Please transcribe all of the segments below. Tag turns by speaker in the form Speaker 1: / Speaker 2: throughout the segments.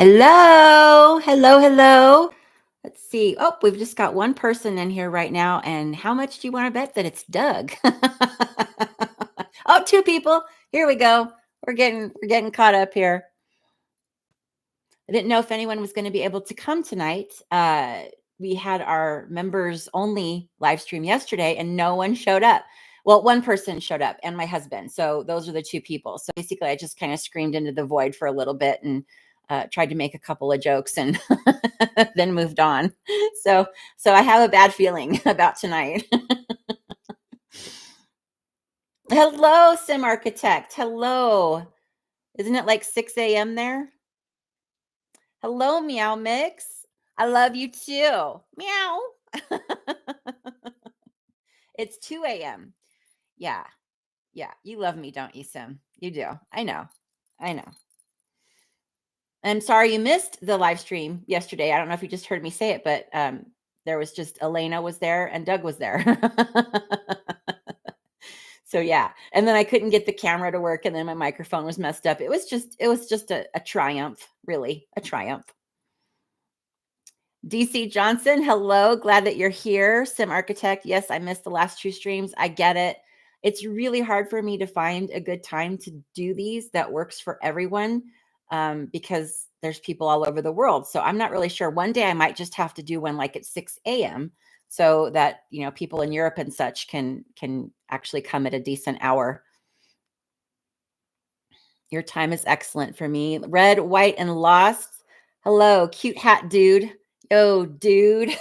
Speaker 1: Hello, hello, hello. Let's see. Oh, we've just got one person in here right now. And how much do you want to bet that it's Doug? Oh, two people. Here we go. We're getting caught up here. I didn't know if anyone was going to be able to come tonight. We had our members only live stream yesterday and no one showed up. Well, one person showed up and my husband. So those are the two people. So basically I just kind of screamed into the void for a little bit and tried to make a couple of jokes and then moved on. So I have a bad feeling about tonight. Hello, Sim Architect. Hello. Isn't it like 6 a.m. there? Hello, Meow Mix. I love you too. Meow. It's 2 a.m. Yeah. Yeah. You love me, don't you, Sim? You do. I know. I know. I'm sorry you missed the live stream yesterday. I don't know if you just heard me say it, but there was just Elena was there and Doug was there. So yeah. And then I couldn't get the camera to work and then my microphone was messed up. It was just a triumph, really, a triumph. DC Johnson, hello. Glad that you're here. Sim Architect. Yes, I missed the last two streams. I get it. It's really hard for me to find a good time to do these that works for everyone because there's people all over the world. So I'm not really sure. One day I might just have to do one like at 6 a.m. so that, you know, people in Europe and such can actually come at a decent hour. Your time is excellent for me. Red, white, and lost. Hello, cute hat dude. Yo, dude.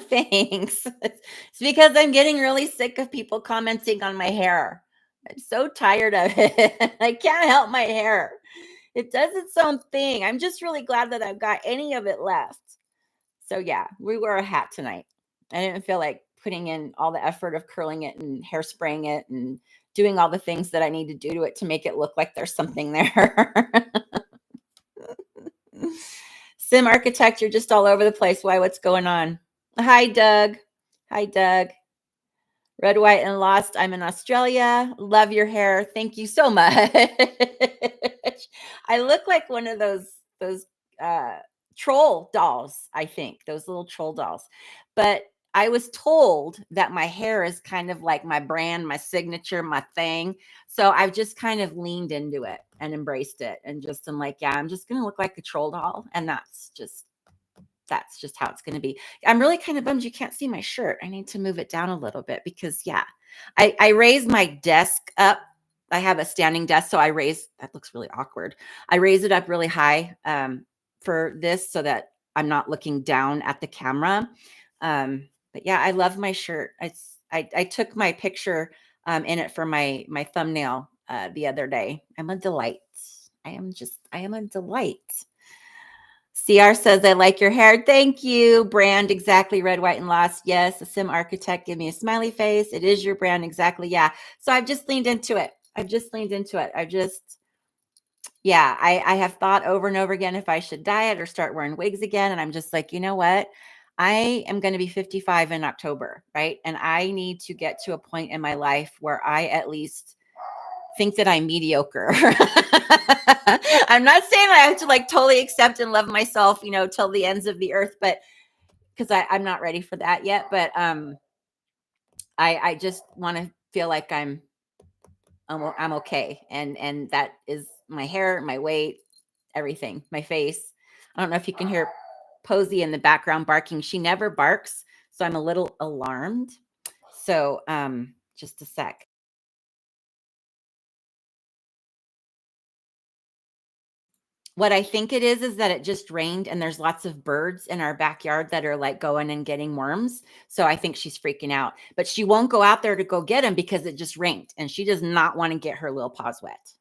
Speaker 1: Thanks. It's because I'm getting really sick of people commenting on my hair. I'm so tired of it. I can't help my hair. It does its own thing. I'm just really glad that I've got any of it left. So yeah, we wear a hat tonight. I didn't feel like putting in all the effort of curling it and hairspraying it and doing all the things that I need to do to it to make it look like there's something there. Sim Architect, you're just all over the place. Why? What's going on? Hi, Doug. Hi, Doug. Red, white, and lost. I'm in Australia. Love your hair. Thank you so much. I look like one of those troll dolls, I think, those little troll dolls. But I was told that my hair is kind of like my brand, my signature, my thing. So I've just kind of leaned into it and embraced it and just am like, yeah, I'm just going to look like a troll doll. And that's just how it's going to be. I'm really kind of bummed you can't see my shirt. I need to move it down a little bit because yeah, I raise my desk up. I have a standing desk. So that looks really awkward. I raise it up really high for this so that I'm not looking down at the camera. But yeah, I love my shirt. I took my picture in it for my thumbnail the other day. I'm a delight. I am a delight. CR says, I like your hair. Thank you. Brand, exactly. Red, white, and lost. Yes. A Sim Architect, give me a smiley face. It is your brand. Exactly. Yeah. So I've just leaned into it. Yeah, I have thought over and over again if I should diet or start wearing wigs again. And I'm just like, you know what? I am going to be 55 in October, right? And I need to get to a point in my life where I at least think that I'm mediocre. I'm not saying I have to like totally accept and love myself, you know, till the ends of the earth, but because I'm not ready for that yet. But I just want to feel like I'm okay, and that is my hair, my weight, everything, my face. I don't know if you can hear Posey in the background barking. She never barks, so I'm a little alarmed. So just a sec. What I think it is that it just rained and there's lots of birds in our backyard that are like going and getting worms. So I think she's freaking out, but she won't go out there to go get them because it just rained and she does not want to get her little paws wet.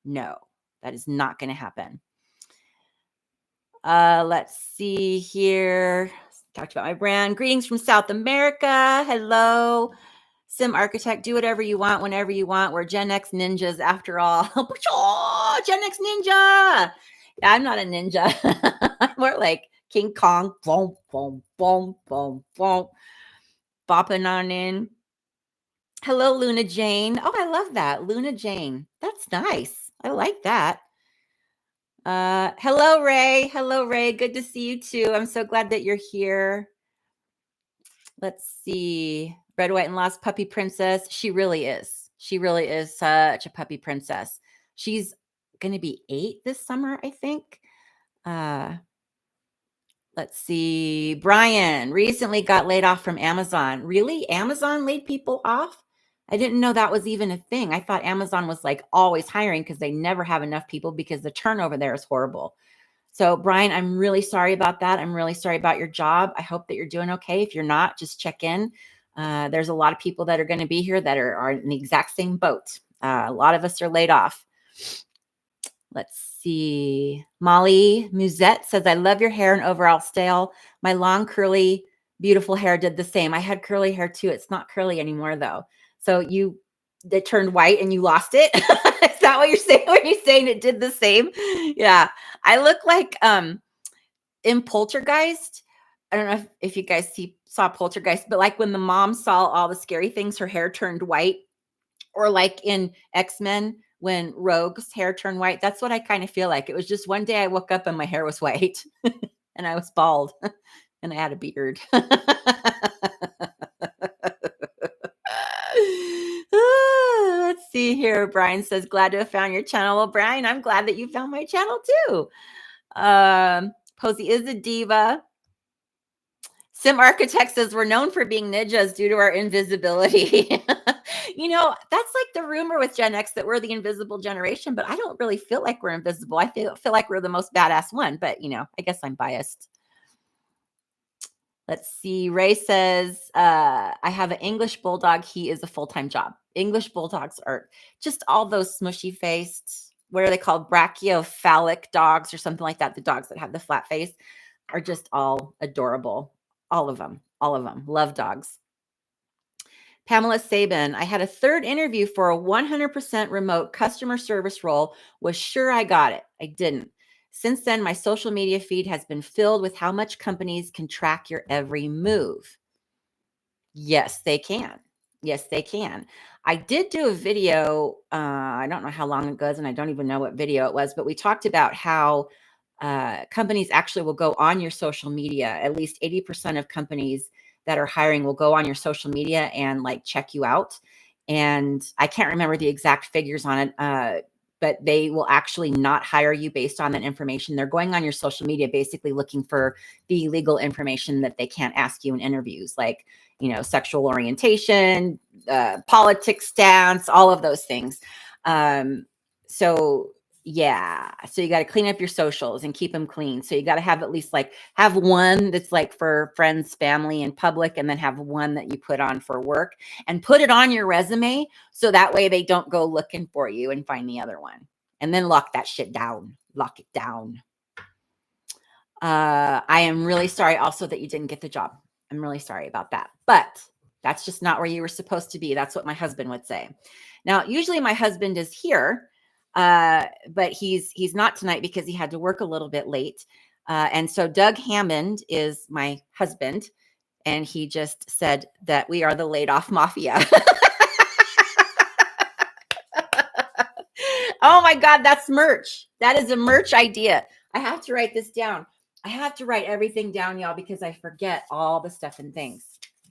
Speaker 1: No, that is not going to happen. Let's see here. Talked about my brand. Greetings from South America. Hello. Sim Architect, do whatever you want, whenever you want. We're Gen X ninjas after all. Oh, Gen X ninja. Yeah, I'm not a ninja. We're like King Kong. Boom, boom, boom, boom, boom. Bopping on in. Hello, Luna Jane. Oh, I love that. Luna Jane. That's nice. I like that. Hello, Ray. Hello, Ray. Good to see you too. I'm so glad that you're here. Let's see. Red, White, and Lost Puppy Princess. She really is. She really is such a puppy princess. She's going to be 8 this summer, I think. Let's see. Brian recently got laid off from Amazon. Really? Amazon laid people off? I didn't know that was even a thing. I thought Amazon was like always hiring because they never have enough people because the turnover there is horrible. So, Brian, I'm really sorry about that. I'm really sorry about your job. I hope that you're doing okay. If you're not, just check in. There's a lot of people that are going to be here that are in the exact same boat. A lot of us are laid off. Let's see. Molly Musette says, I love your hair and overall style. My long, curly, beautiful hair did the same. I had curly hair too. It's not curly anymore though. So it turned white and you lost it. Is that what you're saying when you're saying it did the same? Yeah. I look like in Poltergeist. I don't know if you guys saw Poltergeist, but like when the mom saw all the scary things, her hair turned white, or like in X-Men when Rogue's hair turned white. That's what I kind of feel like. It was just one day I woke up and my hair was white and I was bald and I had a beard. Let's see here. Brian says, glad to have found your channel. Well, Brian, I'm glad that you found my channel too. Posey is a diva. Sim Architect says we're known for being ninjas due to our invisibility. That's like the rumor with Gen X that we're the invisible generation, but I don't really feel like we're invisible. I feel like we're the most badass one, but I guess I'm biased. Let's see. Ray says, I have an English bulldog. He is a full-time job. English bulldogs are just all those smushy faced, what are they called? Brachiocephalic dogs or something like that. The dogs that have the flat face are just all adorable. All of them. Love dogs. Pamela Sabin, I had a third interview for a 100% remote customer service role. Was sure I got it. I didn't. Since then, my social media feed has been filled with how much companies can track your every move. Yes, they can. Yes, they can. I did do a video. I don't know how long it goes, and I don't even know what video it was, but we talked about how companies actually will go on your social media. At least 80% of companies that are hiring will go on your social media and like check you out. And I can't remember the exact figures on it, but they will actually not hire you based on that information. They're going on your social media, basically looking for the legal information that they can't ask you in interviews, like, sexual orientation, politics stance, all of those things. So yeah. So you got to clean up your socials and keep them clean. So you got to have at least have one that's like for friends, family, and public, and then have one that you put on for work and put it on your resume. So that way they don't go looking for you and find the other one, and then lock that shit down. Lock it down. I am really sorry also that you didn't get the job. I'm really sorry about that, but that's just not where you were supposed to be. That's what my husband would say. Now, usually my husband is here, but he's not tonight because he had to work a little bit late. And so Doug Hammond is my husband, and he just said that we are the laid off mafia. Oh my God, that's merch. That is a merch idea. I have to write this down. I have to write everything down, y'all, because I forget all the stuff and things.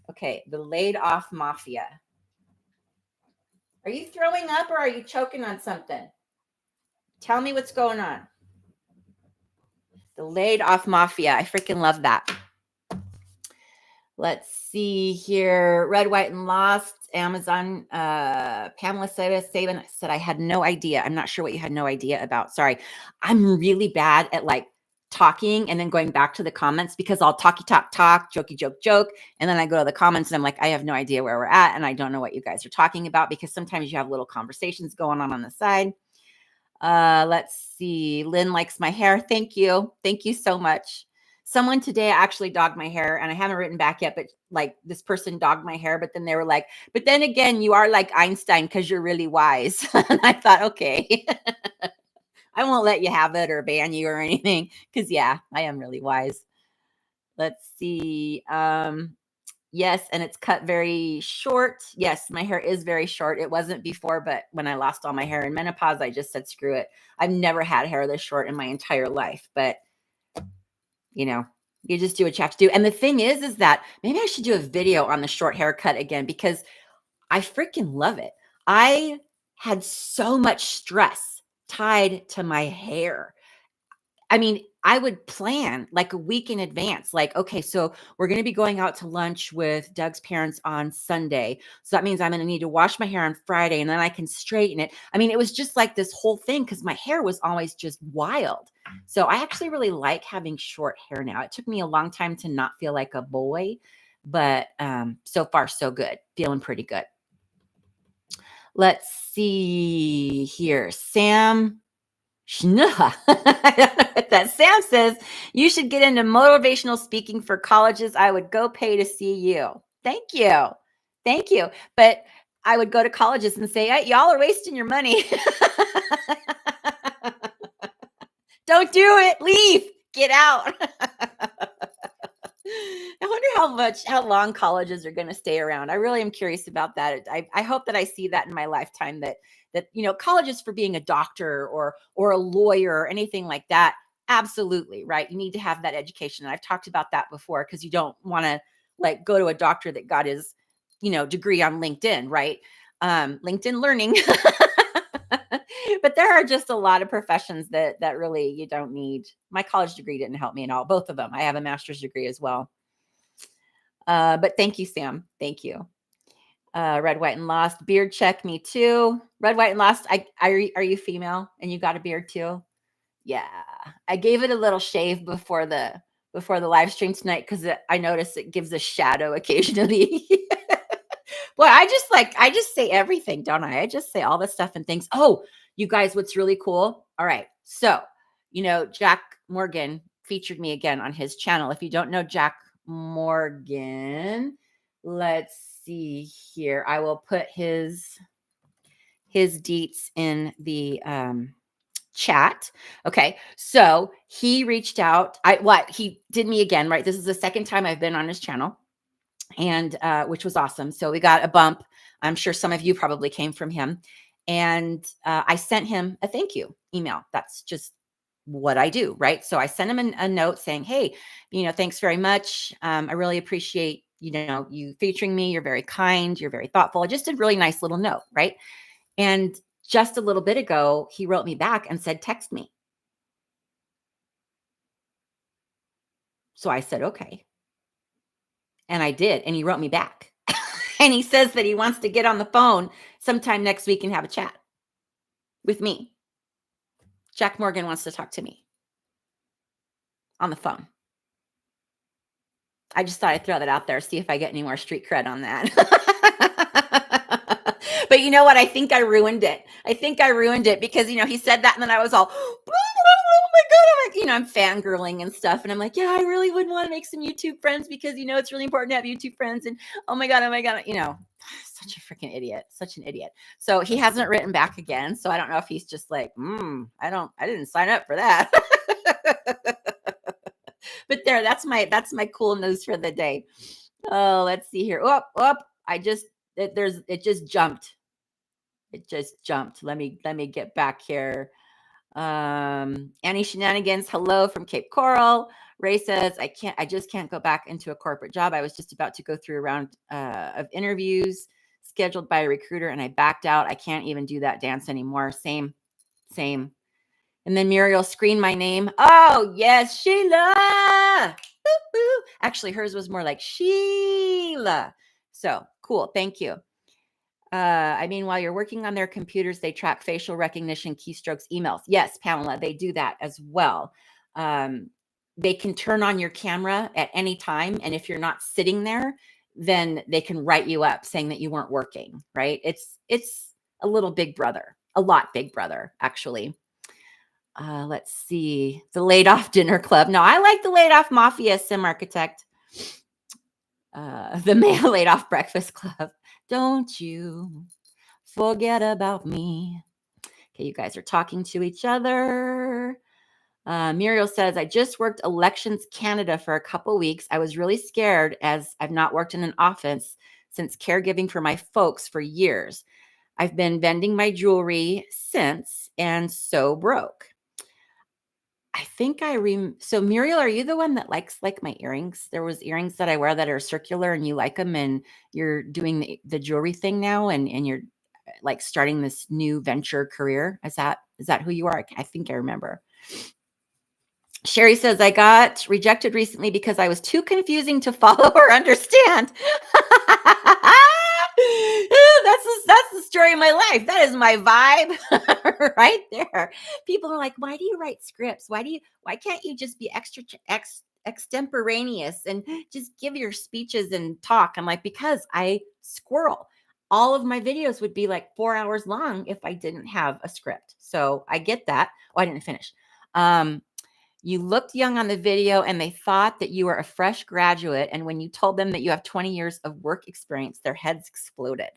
Speaker 1: Okay, the laid off mafia. Are you throwing up or are you choking on something? Tell me what's going on. The laid off mafia. I freaking love that. Let's see here. Red, White, and Lost. Amazon. Pamela Sabin said, I had no idea. I'm not sure what you had no idea about. Sorry. I'm really bad at talking and then going back to the comments because I'll talk, jokey, joke. And then I go to the comments and I'm like, I have no idea where we're at. And I don't know what you guys are talking about because sometimes you have little conversations going on the side. Let's see. Lynn likes my hair. Thank you. Thank you so much. Someone today actually dogged my hair, and I haven't written back yet, but this person dogged my hair, but then they were like, but then again, you are like Einstein because you're really wise. And I thought, okay, I won't let you have it or ban you or anything because, yeah, I am really wise. Let's see. Yes, and it's cut very short. Yes, my hair is very short. It wasn't before, but when I lost all my hair in menopause, I just said, screw it. I've never had hair this short in my entire life, but you know, you just do what you have to do. And the thing is that maybe I should do a video on the short haircut again because I freaking love it. I had so much stress tied to my hair. I mean, I would plan like a week in advance. Like, okay, so we're going to be going out to lunch with Doug's parents on Sunday. So that means I'm going to need to wash my hair on Friday and then I can straighten it. I mean, it was just like this whole thing because my hair was always just wild. So I actually really like having short hair now. It took me a long time to not feel like a boy, but so far so good. Feeling pretty good. Let's see here. Sam. I don't know what that Sam says. You should get into motivational speaking for colleges. I would go pay to see you. Thank you. Thank you. But I would go to colleges and say, hey, y'all are wasting your money. Don't do it. Leave. Get out. I wonder how long colleges are going to stay around. I really am curious about that. I hope that I see that in my lifetime that colleges for being a doctor or a lawyer or anything like that. Absolutely, right? You need to have that education. And I've talked about that before because you don't want to like go to a doctor that got his, degree on LinkedIn, right? LinkedIn Learning. But there are just a lot of professions that really you don't need. My college degree didn't help me at all. Both of them. I have a master's degree as well. But thank you, Sam. Thank you. Red, White, and Lost. Beard check, me too. Red, White, and Lost. Are you female and you got a beard too? Yeah. I gave it a little shave before the live stream tonight because I noticed it gives a shadow occasionally. Well, I just say everything, don't I? I just say all the stuff and things. Oh, you guys, what's really cool? All right. So, Jack Morgan featured me again on his channel. If you don't know Jack Morgan, let's see here. I will put his deets in the chat. Okay. So he reached out. He did me again, right? This is the second time I've been on his channel. And which was awesome. So we got a bump. I'm sure some of you probably came from him. And I sent him a thank you email. That's just what I do, right? So I sent him a note saying, hey, thanks very much. I really appreciate, you featuring me. You're very kind. You're very thoughtful. I just did a really nice little note, right? And just a little bit ago, he wrote me back and said, text me. So I said, okay. And I did. And he wrote me back. And he says that he wants to get on the phone sometime next week and have a chat with me. Jack Morgan wants to talk to me on the phone. I just thought I'd throw that out there, see if I get any more street cred on that. But you know what? I think I ruined it. Because, he said that and then I was all, oh my God, I'm fangirling and stuff. And I'm like, yeah, I really would want to make some YouTube friends because, it's really important to have YouTube friends. And oh my God, such a freaking idiot, such an idiot. So he hasn't written back again. So I don't know if he's just like, I didn't sign up for that. But that's my cool news for the day. Oh, let's see here. It just jumped. Let me get back here. Annie Shenanigans, hello from Cape Coral. Ray says, I just can't go back into a corporate job. I was just about to go through a round of interviews scheduled by a recruiter and I backed out. I can't even do that dance anymore. Same. And then Muriel screened my name. Oh, yes, Sheila. Woo-hoo. Actually, hers was more like Sheila. So cool. Thank you. While you're working on their computers, they track facial recognition, keystrokes, emails. Yes, Pamela, they do that as well. They can turn on your camera at any time. And if you're not sitting there, then they can write you up saying that you weren't working, right? It's a little big brother, a lot big brother, actually. Let's see. The laid off dinner club. No, I like the laid off mafia sim architect. The male laid off breakfast club. Don't you forget about me. Okay, you guys are talking to each other. Muriel says, I just worked Elections Canada for a couple weeks. I was really scared as I've not worked in an office since caregiving for my folks for years. I've been vending my jewelry since and so broke. I think so Muriel, are you the one that likes like my earrings? There was earrings that I wear that are circular and you like them and you're doing the jewelry thing now and you're like starting this new venture career. Is that who you are? I think I remember. Sherry says, I got rejected recently because I was too confusing to follow or understand. That's the story of my life. That is my vibe right there. People are like, why do you write scripts? Why can't you just be extemporaneous and just give your speeches and talk? I'm like, because I squirrel. All of my videos would be like 4 hours long if I didn't have a script. So I get that. Oh, I didn't finish. You looked young on the video and they thought that you were a fresh graduate. And when you told them that you have 20 years of work experience, their heads exploded.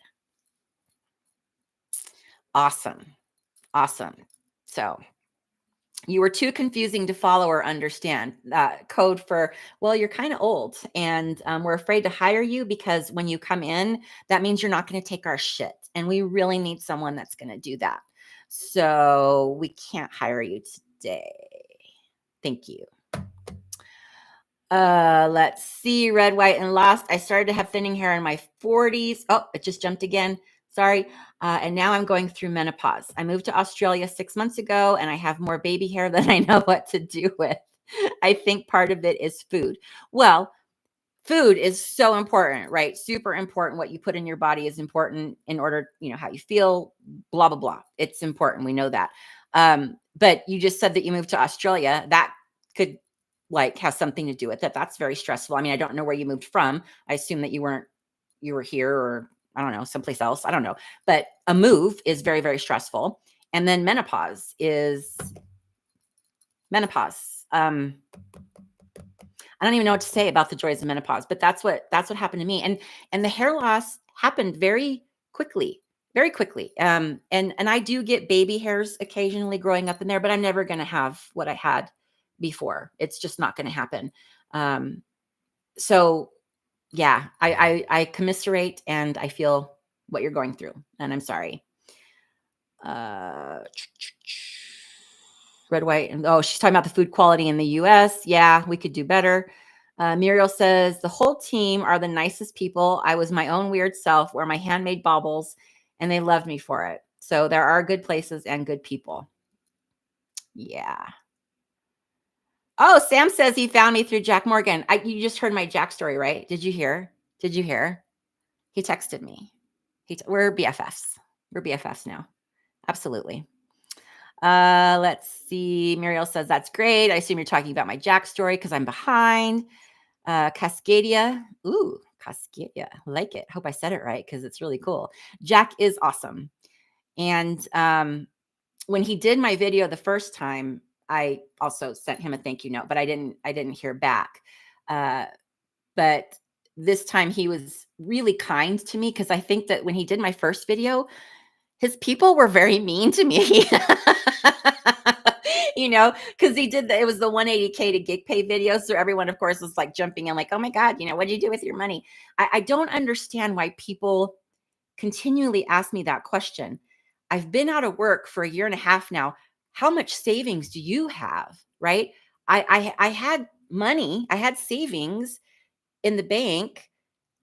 Speaker 1: Awesome. Awesome. So you were too confusing to follow or understand. Code for, well, you're kind of old and we're afraid to hire you because when you come in, that means you're not going to take our shit. And we really need someone that's going to do that. So we can't hire you today. Thank you. Let's see. Red, white, and lost. I started to have thinning hair in my 40s. Oh, it just jumped again. Sorry. And now I'm going through menopause. I moved to Australia 6 months ago and I have more baby hair than I know what to do with. I think part of it is food. Well, food is so important, right? Super important. What you put in your body is important in order, how you feel, blah, blah, blah. It's important. We know that. But you just said that you moved to Australia. That could have something to do with it. That's very stressful. I mean, I don't know where you moved from. I assume that you were here or I don't know, someplace else. I don't know. But a move is very, very stressful. And then menopause is menopause. I don't even know what to say about the joys of menopause, but that's what happened to me. And the hair loss happened very quickly, very quickly. And I do get baby hairs occasionally growing up in there, but I'm never going to have what I had before. It's just not going to happen. So yeah, I commiserate and I feel what you're going through and I'm sorry. Red, white, and she's talking about the food quality in the US. Yeah, we could do better. Muriel says, the whole team are the nicest people. I was my own weird self, wear my handmade baubles, and they loved me for it. So there are good places and good people. Yeah. Oh, Sam says he found me through Jack Morgan. You just heard my Jack story, right? Did you hear? He texted me. We're BFFs. We're BFFs now. Absolutely. Let's see. Muriel says, that's great. I assume you're talking about my Jack story because I'm behind. Cascadia. Ooh, Cascadia. I like it. Hope I said it right because it's really cool. Jack is awesome. And when he did my video the first time, I also sent him a thank you note, but I didn't hear back. But this time he was really kind to me because I think that when he did my first video, his people were very mean to me. Because it was the 180K to gig pay video. So everyone, of course, was like jumping in like, oh my God, what do you do with your money? I don't understand why people continually ask me that question. I've been out of work for 1.5 years now. How much savings do you have? Right? I had money, I had savings in the bank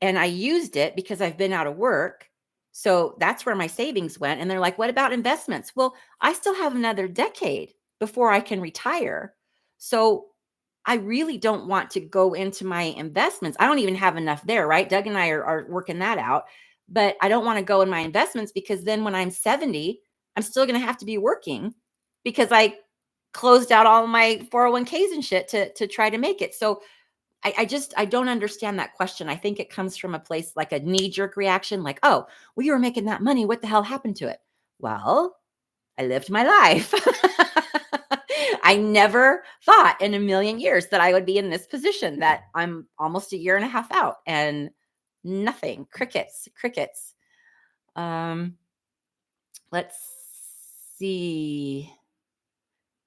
Speaker 1: and I used it because I've been out of work. So that's where my savings went. And they're like, what about investments? Well, I still have another decade before I can retire. So I really don't want to go into my investments. I don't even have enough there, right? Doug and I are working that out. But I don't want to go in my investments because then when I'm 70, I'm still going to have to be working because I closed out all my 401ks and shit to try to make it. So I don't understand that question. I think it comes from a place like a knee-jerk reaction, like, oh, well, you were making that money. What the hell happened to it? Well, I lived my life. I never thought in a million years that I would be in this position that I'm almost 1.5 years out and nothing, crickets. Let's see.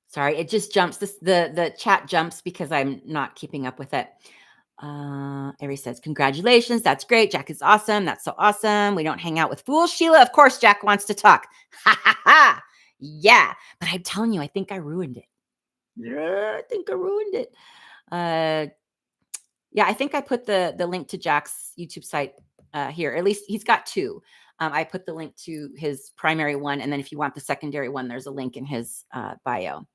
Speaker 1: Sorry, it just jumps. The chat jumps because I'm not keeping up with it. Avery says, congratulations. That's great. Jack is awesome. That's so awesome. We don't hang out with fools. Sheila, of course, Jack wants to talk. Ha ha ha. Yeah. But I'm telling you, I think I ruined it. Yeah, I think I ruined it. Yeah, I think I put the link to Jack's YouTube site here. At least he's got two. I put the link to his primary one. And then if you want the secondary one, there's a link in his bio.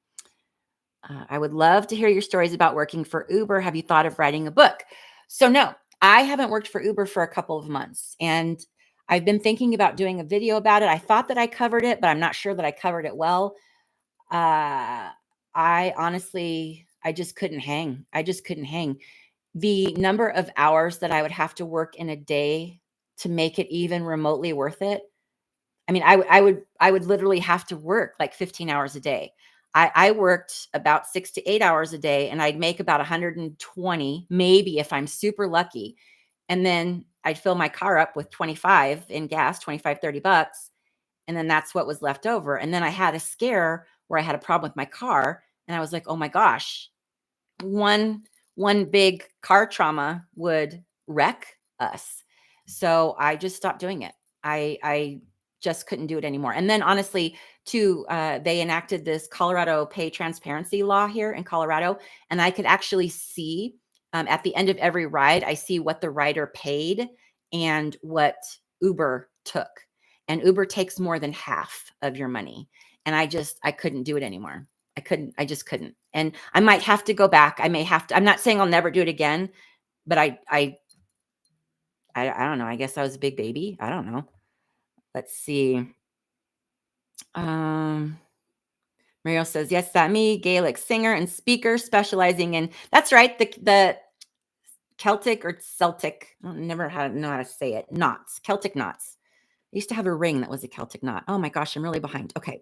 Speaker 1: I would love to hear your stories about working for Uber. Have you thought of writing a book? So no, I haven't worked for Uber for a couple of months, and I've been thinking about doing a video about it. I thought that I covered it, but I'm not sure that I covered it well. I honestly, I just couldn't hang. I just couldn't hang. The number of hours that I would have to work in a day to make it even remotely worth it. I mean, I would literally have to work like 15 hours a day. I worked about 6 to 8 hours a day, and I'd make about 120, maybe if I'm super lucky. And then I'd fill my car up with 25 in gas, 25, 30 bucks. And then that's what was left over. And then I had a scare where I had a problem with my car. And I was like, oh my gosh, one big car trauma would wreck us. So I just stopped doing it. I just couldn't do it anymore. And then honestly, too, they enacted this Colorado pay transparency law here in Colorado, and I could actually see at the end of every ride, I see what the rider paid and what Uber took. And Uber takes more than half of your money. And I couldn't do it anymore. I just couldn't. And I might have to go back. I may have to, I'm not saying I'll never do it again, but I don't know. I guess I was a big baby. I don't know. Let's see. Mario says, yes, that me, Gaelic singer and speaker specializing in, that's right. The Celtic or Celtic, I never know how to say it. Knots, Celtic knots. I used to have a ring that was a Celtic knot. Oh my gosh, I'm really behind. Okay.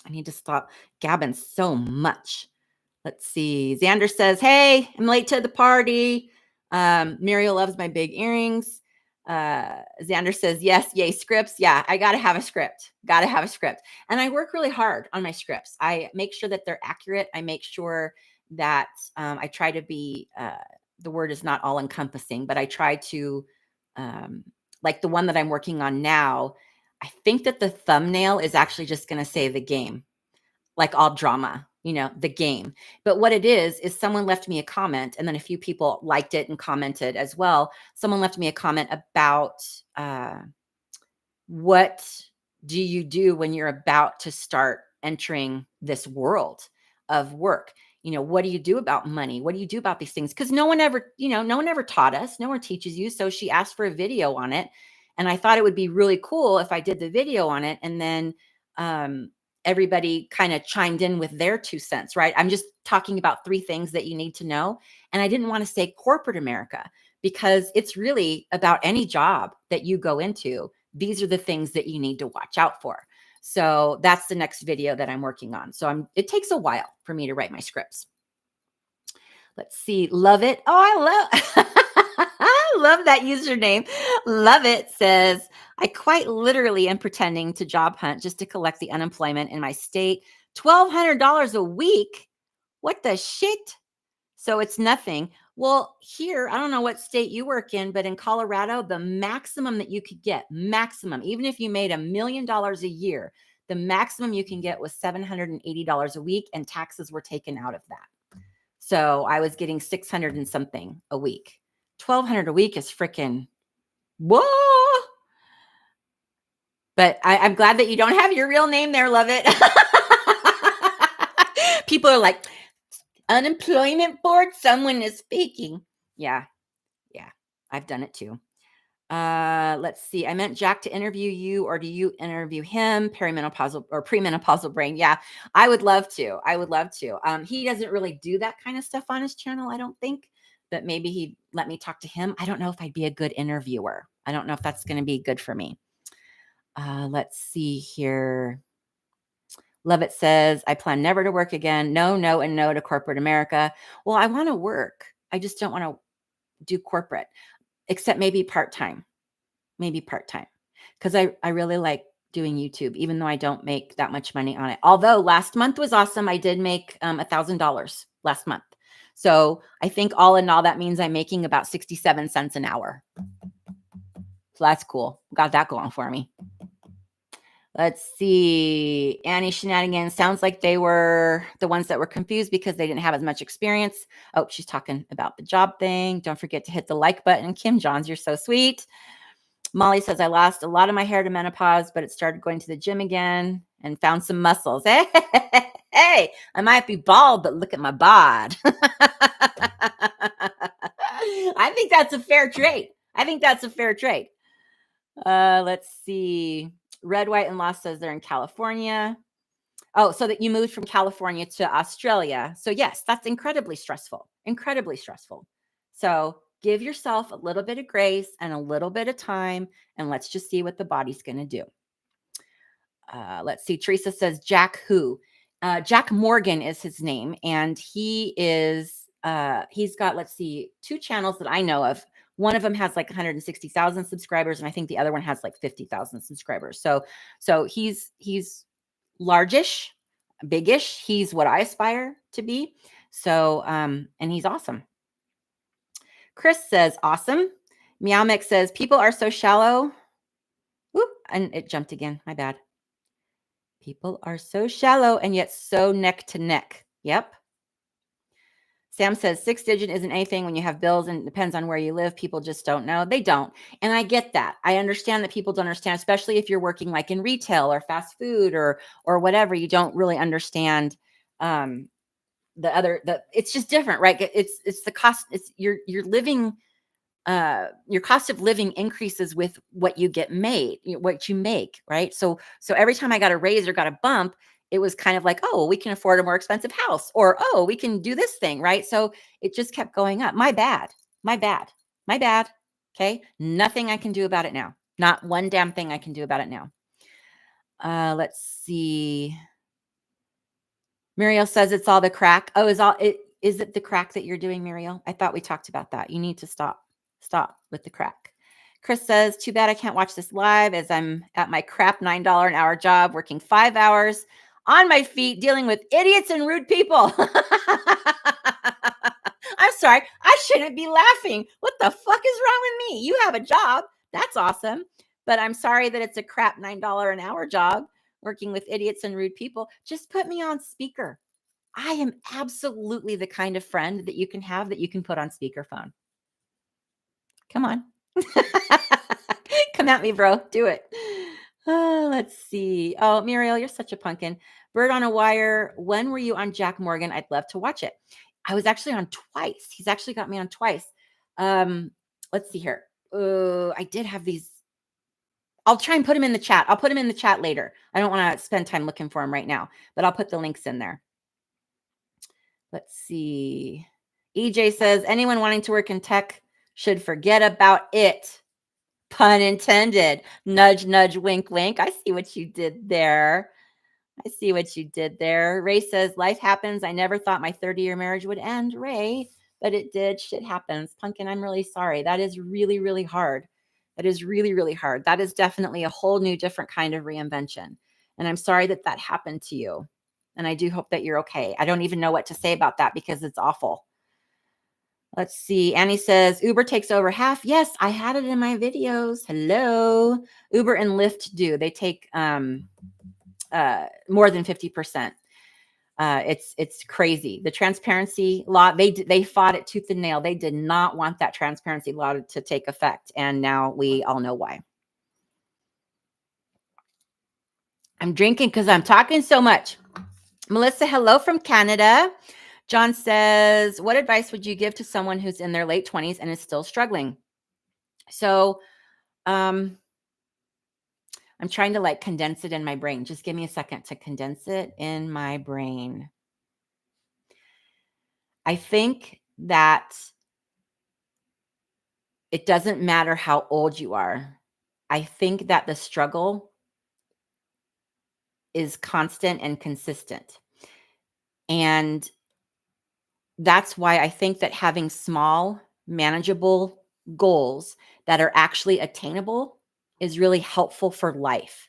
Speaker 1: I need to stop gabbing so much. Let's see. Xander says, hey, I'm late to the party. Muriel loves my big earrings. Xander says, yes, yay, scripts. Yeah, I got to have a script. Got to have a script. And I work really hard on my scripts. I make sure that they're accurate. I make sure that I try to be, the word is not all encompassing, but I try to, like the one that I'm working on now, I think that the thumbnail is actually just going to say the game, like all drama, the game. But what it is someone left me a comment, and then a few people liked it and commented as well. Someone left me a comment about what do you do when you're about to start entering this world of work? What do you do about money? What do you do about these things? Because no one ever taught us. No one teaches you. So she asked for a video on it. And I thought it would be really cool if I did the video on it. And then everybody kind of chimed in with their 2 cents, right? I'm just talking about 3 things that you need to know. And I didn't want to say corporate America, because it's really about any job that you go into. These are the things that you need to watch out for. So that's the next video that I'm working on. So it takes a while for me to write my scripts. Let's see. Love it. Oh, I love that username. Love it says, I quite literally am pretending to job hunt just to collect the unemployment in my state. $1,200 a week. What the shit? So it's nothing. Well, here, I don't know what state you work in, but in Colorado, the maximum that you could get, even if you made $1 million a year, the maximum you can get was $780 a week, and taxes were taken out of that. So I was getting 600 and something a week. 1,200 a week is freaking, whoa. But I'm glad that you don't have your real name there. Love it. People are like, unemployment board, someone is speaking. Yeah. I've done it too. Let's see. I meant Jack to interview you, or do you interview him? Perimenopausal or premenopausal brain. Yeah, I would love to. He doesn't really do that kind of stuff on his channel, I don't think, but maybe he'd let me talk to him. I don't know if I'd be a good interviewer. I don't know if that's going to be good for me. Let's see here. Love it says, I plan never to work again. No, and no to corporate America. Well, I want to work. I just don't want to do corporate, except maybe part-time. Because I really like doing YouTube, even though I don't make that much money on it. Although last month was awesome. I did make $1,000 last month. So I think all in all, that means I'm making about 67 cents an hour. So that's cool. Got that going for me. Let's see. Annie Shenanigans. Sounds like they were the ones that were confused because they didn't have as much experience. Oh, she's talking about the job thing. Don't forget to hit the like button. Kim Johns, you're so sweet. Molly says, I lost a lot of my hair to menopause, but it started going to the gym again and found some muscles. Hey, hey, I might be bald, but look at my bod. I think that's a fair trade. Let's see. Red, White, and Lost says they're in California. Oh, so that you moved from California to Australia. So yes, that's incredibly stressful. So give yourself a little bit of grace and a little bit of time, and let's just see what the body's going to do. Let's see. Teresa says, Jack who? Jack Morgan is his name, and he is, he's got, let's see, 2 channels that I know of. One of them has like 160,000 subscribers, and I think the other one has like 50,000 subscribers. So he's largish, bigish. He's what I aspire to be. So, and he's awesome. Chris says, awesome. Meow Mix says, people are so shallow. Whoop, and it jumped again. My bad. People are so shallow and yet so neck to neck. Yep. Sam says 6-digit isn't anything when you have bills and it depends on where you live. People just don't know. They don't. And I get that. I understand that people don't understand, especially if you're working like in retail or fast food or whatever. You don't really understand it's just different, right? It's the cost. It's you're living. Your cost of living increases with what you get made, what you make, right? So every time I got a raise or got a bump, it was kind of like, oh, we can afford a more expensive house, or oh, we can do this thing, right? So it just kept going up. My bad. Okay, nothing I can do about it now. Not one damn thing I can do about it now. Let's see. Muriel says it's all the crack. Oh, is it the crack that you're doing, Muriel? I thought we talked about that. You need to stop with the crack. Chris says, too bad I can't watch this live as I'm at my crap $9 an hour job, working 5 hours on my feet, dealing with idiots and rude people. I'm sorry. I shouldn't be laughing. What the fuck is wrong with me? You have a job. That's awesome. But I'm sorry that it's a crap $9 an hour job working with idiots and rude people. Just put me on speaker. I am absolutely the kind of friend that you can have that you can put on speakerphone. Come on. Come at me, bro. Do it. Let's see. Oh, Muriel, you're such a pumpkin. Bird on a Wire. When were you on Jack Morgan? I'd love to watch it. I was actually on twice. He's actually got me on twice. Let's see here. I did have these. I'll try and put him in the chat. I'll put him in the chat later. I don't want to spend time looking for him right now, but I'll put the links in there. Let's see. EJ says, anyone wanting to work in tech should forget about it. Pun intended. Nudge, nudge, wink, wink. I see what you did there. Ray says, life happens. I never thought my 30-year marriage would end, Ray, but it did. Shit happens. Pumpkin, I'm really sorry. That is really, really hard. That is really, really hard. That is definitely a whole new, different kind of reinvention. And I'm sorry that happened to you. And I do hope that you're okay. I don't even know what to say about that because it's awful. Let's see. Annie says, Uber takes over half. Yes, I had it in my videos. Hello. Uber and Lyft do. They take more than 50%. It's crazy. The transparency law, they fought it tooth and nail. They did not want that transparency law to take effect. And now we all know why. I'm drinking because I'm talking so much. Melissa, hello from Canada. John says, what advice would you give to someone who's in their late 20s and is still struggling? So I'm trying to like condense it in my brain. Just give me a second to condense it in my brain. I think that it doesn't matter how old you are. I think that the struggle is constant and consistent. And that's why I think that having small, manageable goals that are actually attainable is really helpful for life.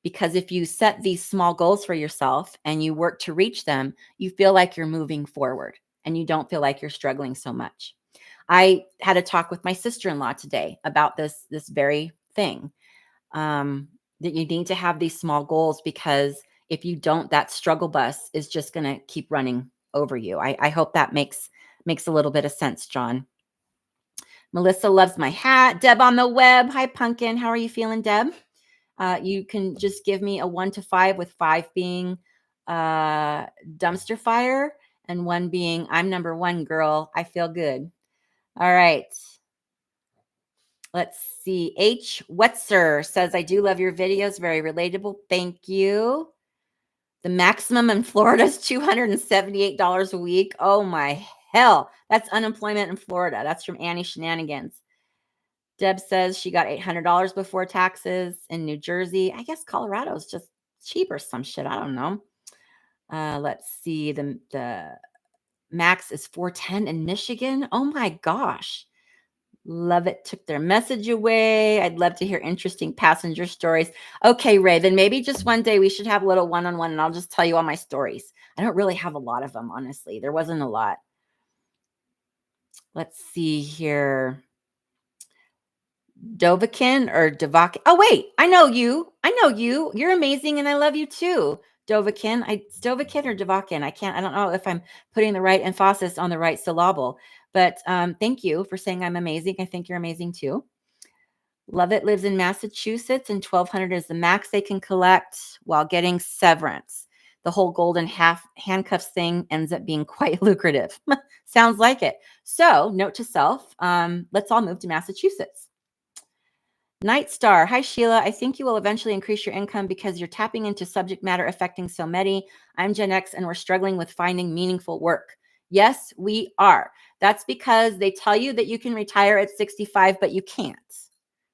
Speaker 1: Because if you set these small goals for yourself and you work to reach them, you feel like you're moving forward and you don't feel like you're struggling so much. I had a talk with my sister-in-law today about this very thing, that you need to have these small goals, because if you don't, that struggle bus is just going to keep running over you. I hope that makes a little bit of sense, John. Melissa loves my hat. Deb on the web. Hi, Pumpkin. How are you feeling, Deb? You can just give me a 1 to 5, with 5 being dumpster fire and 1 being I'm number 1, girl. I feel good. All right. Let's see. H. Wetzer says, I do love your videos. Very relatable. Thank you. The maximum in Florida is $278 a week. Oh my hell. That's unemployment in Florida. That's from Annie Shenanigans. Deb says she got $800 before taxes in New Jersey. I guess Colorado is just cheap or some shit. I don't know. Let's see. The max is $410 in Michigan. Oh my gosh. Love it. Took their message away. I'd love to hear interesting passenger stories. Okay, Ray, then maybe just one day we should have a little one-on-one and I'll just tell you all my stories. I don't really have a lot of them, honestly. There wasn't a lot. Let's see here. Dovakin or Devakin. Oh, wait, I know you. You're amazing and I love you too. Dovakin. It's Dovakin or Devakin. I don't know if I'm putting the right emphasis on the right syllable, but thank you for saying I'm amazing. I think you're amazing too. Love it lives in Massachusetts, and $1,200 is the max they can collect while getting severance. The whole golden handcuffs thing ends up being quite lucrative. Sounds like it. So note to self, let's all move to Massachusetts. Night Star. Hi, Sheila. I think you will eventually increase your income because you're tapping into subject matter affecting so many. I'm Gen X and we're struggling with finding meaningful work. Yes, we are. That's because they tell you that you can retire at 65, but you can't,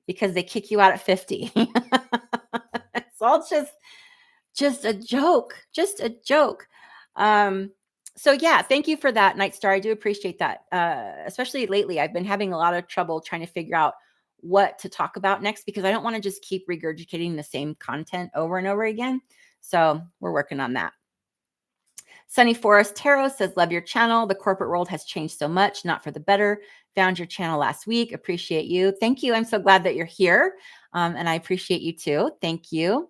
Speaker 1: because they kick you out at 50. It's all just a joke, So yeah, thank you for that, Night Star. I do appreciate that. Especially lately, I've been having a lot of trouble trying to figure out what to talk about next, because I don't want to just keep regurgitating the same content over and over again. So we're working on that. Sunny Forest Tarot says, love your channel. The corporate world has changed so much, not for the better. Found your channel last week. Appreciate you. Thank you. I'm so glad that you're here. And I appreciate you too. Thank you.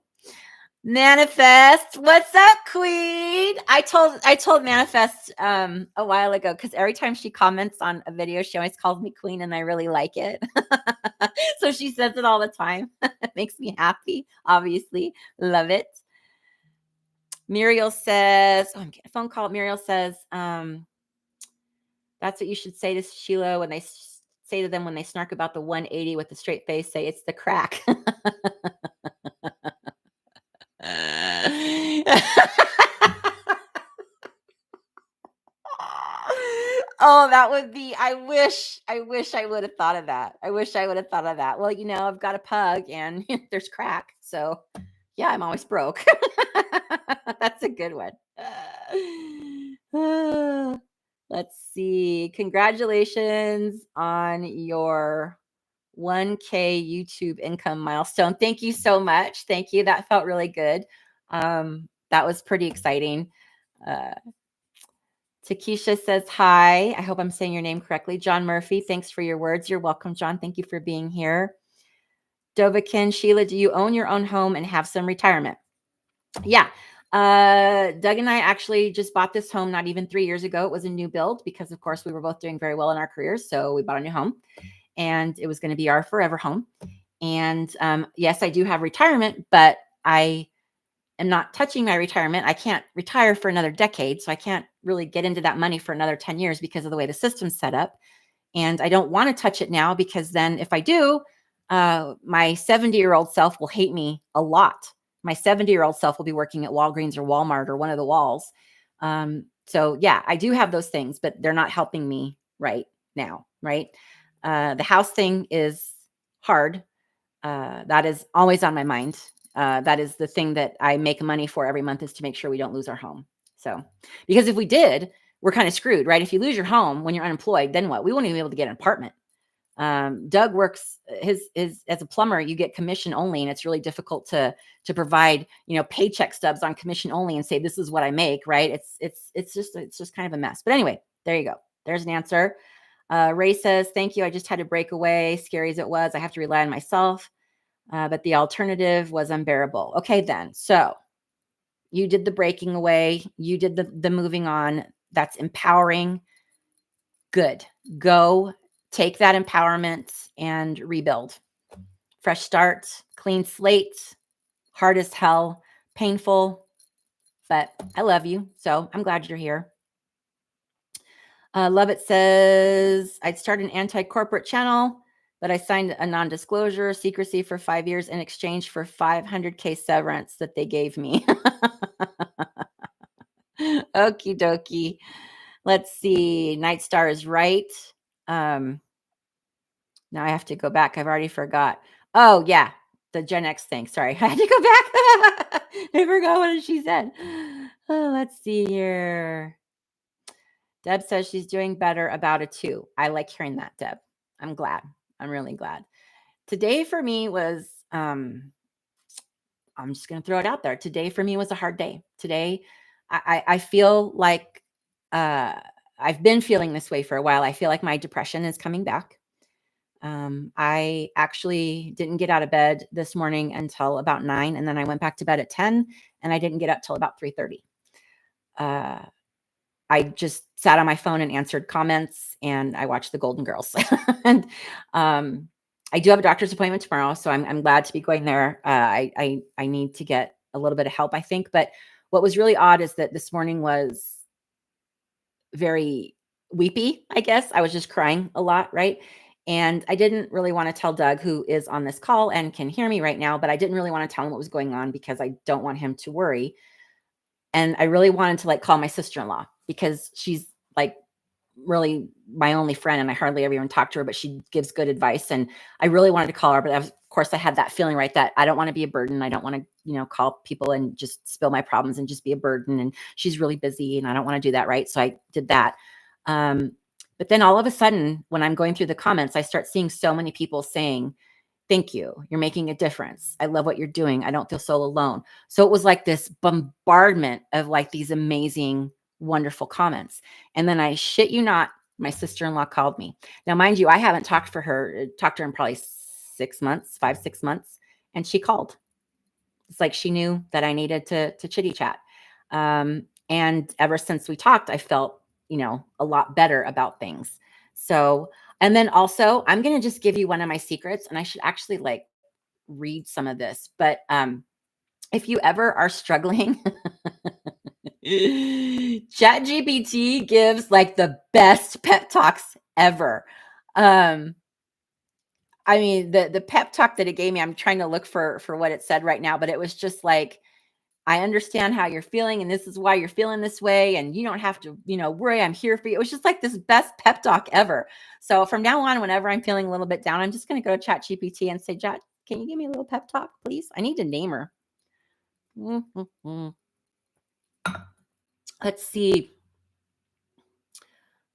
Speaker 1: Manifest, what's up, Queen? I told Manifest a while ago, because every time she comments on a video, she always calls me Queen, and I really like it. So she says it all the time. It makes me happy, obviously. Love it. Muriel says, I'm getting a phone call. Muriel says, that's what you should say to Sheila when they say to them when they snark about the 180 with a straight face, say it's the crack. Oh, that would be, I wish I would have thought of that. Well, I've got a pug and there's crack. So yeah, I'm always broke. That's a good one. Let's see. Congratulations on your 1K YouTube income milestone. Thank you so much. Thank you. That felt really good. That was pretty exciting. Takesha says, hi. I hope I'm saying your name correctly. John Murphy, thanks for your words. You're welcome, John. Thank you for being here. Dovakin, Sheila, do you own your own home and have some retirement? Yeah. Doug and I actually just bought this home not even 3 years ago. It was a new build because, of course, we were both doing very well in our careers. So we bought a new home, and it was going to be our forever home. And yes, I do have retirement, but I am not touching my retirement. I can't retire for another decade. So I can't really get into that money for another 10 years because of the way the system's set up. And I don't want to touch it now, because then if I do, my 70-year-old self will hate me a lot. My 70-year-old self will be working at Walgreens or Walmart or one of the walls. So yeah, I do have those things, but they're not helping me right now. Right. The house thing is hard. That is always on my mind. That is the thing that I make money for every month, is to make sure we don't lose our home. So, because if we did, we're kind of screwed, right? If you lose your home when you're unemployed, then what? We won't even be able to get an apartment. Doug works his as a plumber. You get commission only, and it's really difficult to provide paycheck stubs on commission only and say this is what I make. Right? It's just kind of a mess. But anyway, there you go. There's an answer. Ray says, "Thank you. I just had to break away. Scary as it was, I have to rely on myself, but the alternative was unbearable." Okay, then. So you did the breaking away. You did the moving on. That's empowering. Good. Go take that empowerment and rebuild. Fresh start, clean slate, hard as hell, painful, but I love you. So I'm glad you're here. Love It says, I'd start an anti-corporate channel, but I signed a non-disclosure secrecy for 5 years in exchange for $500K severance that they gave me. Okie dokie. Let's see. Night Star is right. Now I have to go back. I've already forgot. Oh, yeah. The Gen X thing. Sorry. I had to go back. I forgot what she said. Oh, let's see here. Deb says she's doing better about it too. I like hearing that, Deb. I'm glad. I'm really glad. Today for me was, I'm just going to throw it out there. Today for me was a hard day. Today, I feel like I've been feeling this way for a while. I feel like my depression is coming back. I actually didn't get out of bed this morning until about 9, and then I went back to bed at 10, and I didn't get up till about 3:30. I just sat on my phone and answered comments, and I watched the Golden Girls. And I do have a doctor's appointment tomorrow, so I'm glad to be going there. I need to get a little bit of help, I think. But what was really odd is that this morning was very weepy, I guess. I was just crying a lot, right? And I didn't really want to tell Doug, who is on this call and can hear me right now, but I didn't really want to tell him what was going on because I don't want him to worry. And I really wanted to call my sister-in-law because she's really my only friend, and I hardly ever even talk to her, but she gives good advice. And I really wanted to call her, but of course I had that feeling, right, that I don't want to be a burden. I don't want to, call people and just spill my problems and just be a burden. And she's really busy and I don't want to do that. Right. So I did that. But then all of a sudden, when I'm going through the comments, I start seeing so many people saying, "Thank you. You're making a difference. I love what you're doing. I don't feel so alone." So it was like this bombardment of these amazing, wonderful comments. And then I shit you not, my sister-in-law called me. Now, mind you, I haven't talked to her in probably 6 months, 5-6 months. And she called. It's like she knew that I needed to chitty chat. And ever since we talked, I felt, a lot better about things. So, and then also I'm going to just give you one of my secrets, and I should actually read some of this, but, if you ever are struggling, ChatGPT gives the best pep talks ever. I mean, the pep talk that it gave me, I'm trying to look for what it said right now, but it was just "I understand how you're feeling, and this is why you're feeling this way, and you don't have to, worry. I'm here for you." It was just this best pep talk ever. So from now on, whenever I'm feeling a little bit down, I'm just going to go to ChatGPT and say, "Chat, can you give me a little pep talk, please? I need to name her." Let's see.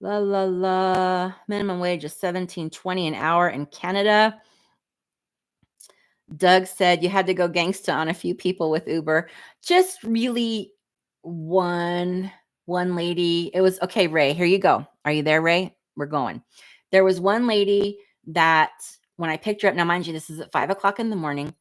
Speaker 1: La la la. Minimum wage is $17.20 an hour in Canada. Doug said you had to go gangsta on a few people with Uber. Just really one lady. It was okay, Ray. Here you go. Are you there, Ray? We're going. There was one lady that when I picked her up, now mind you, this is at 5:00 in the morning.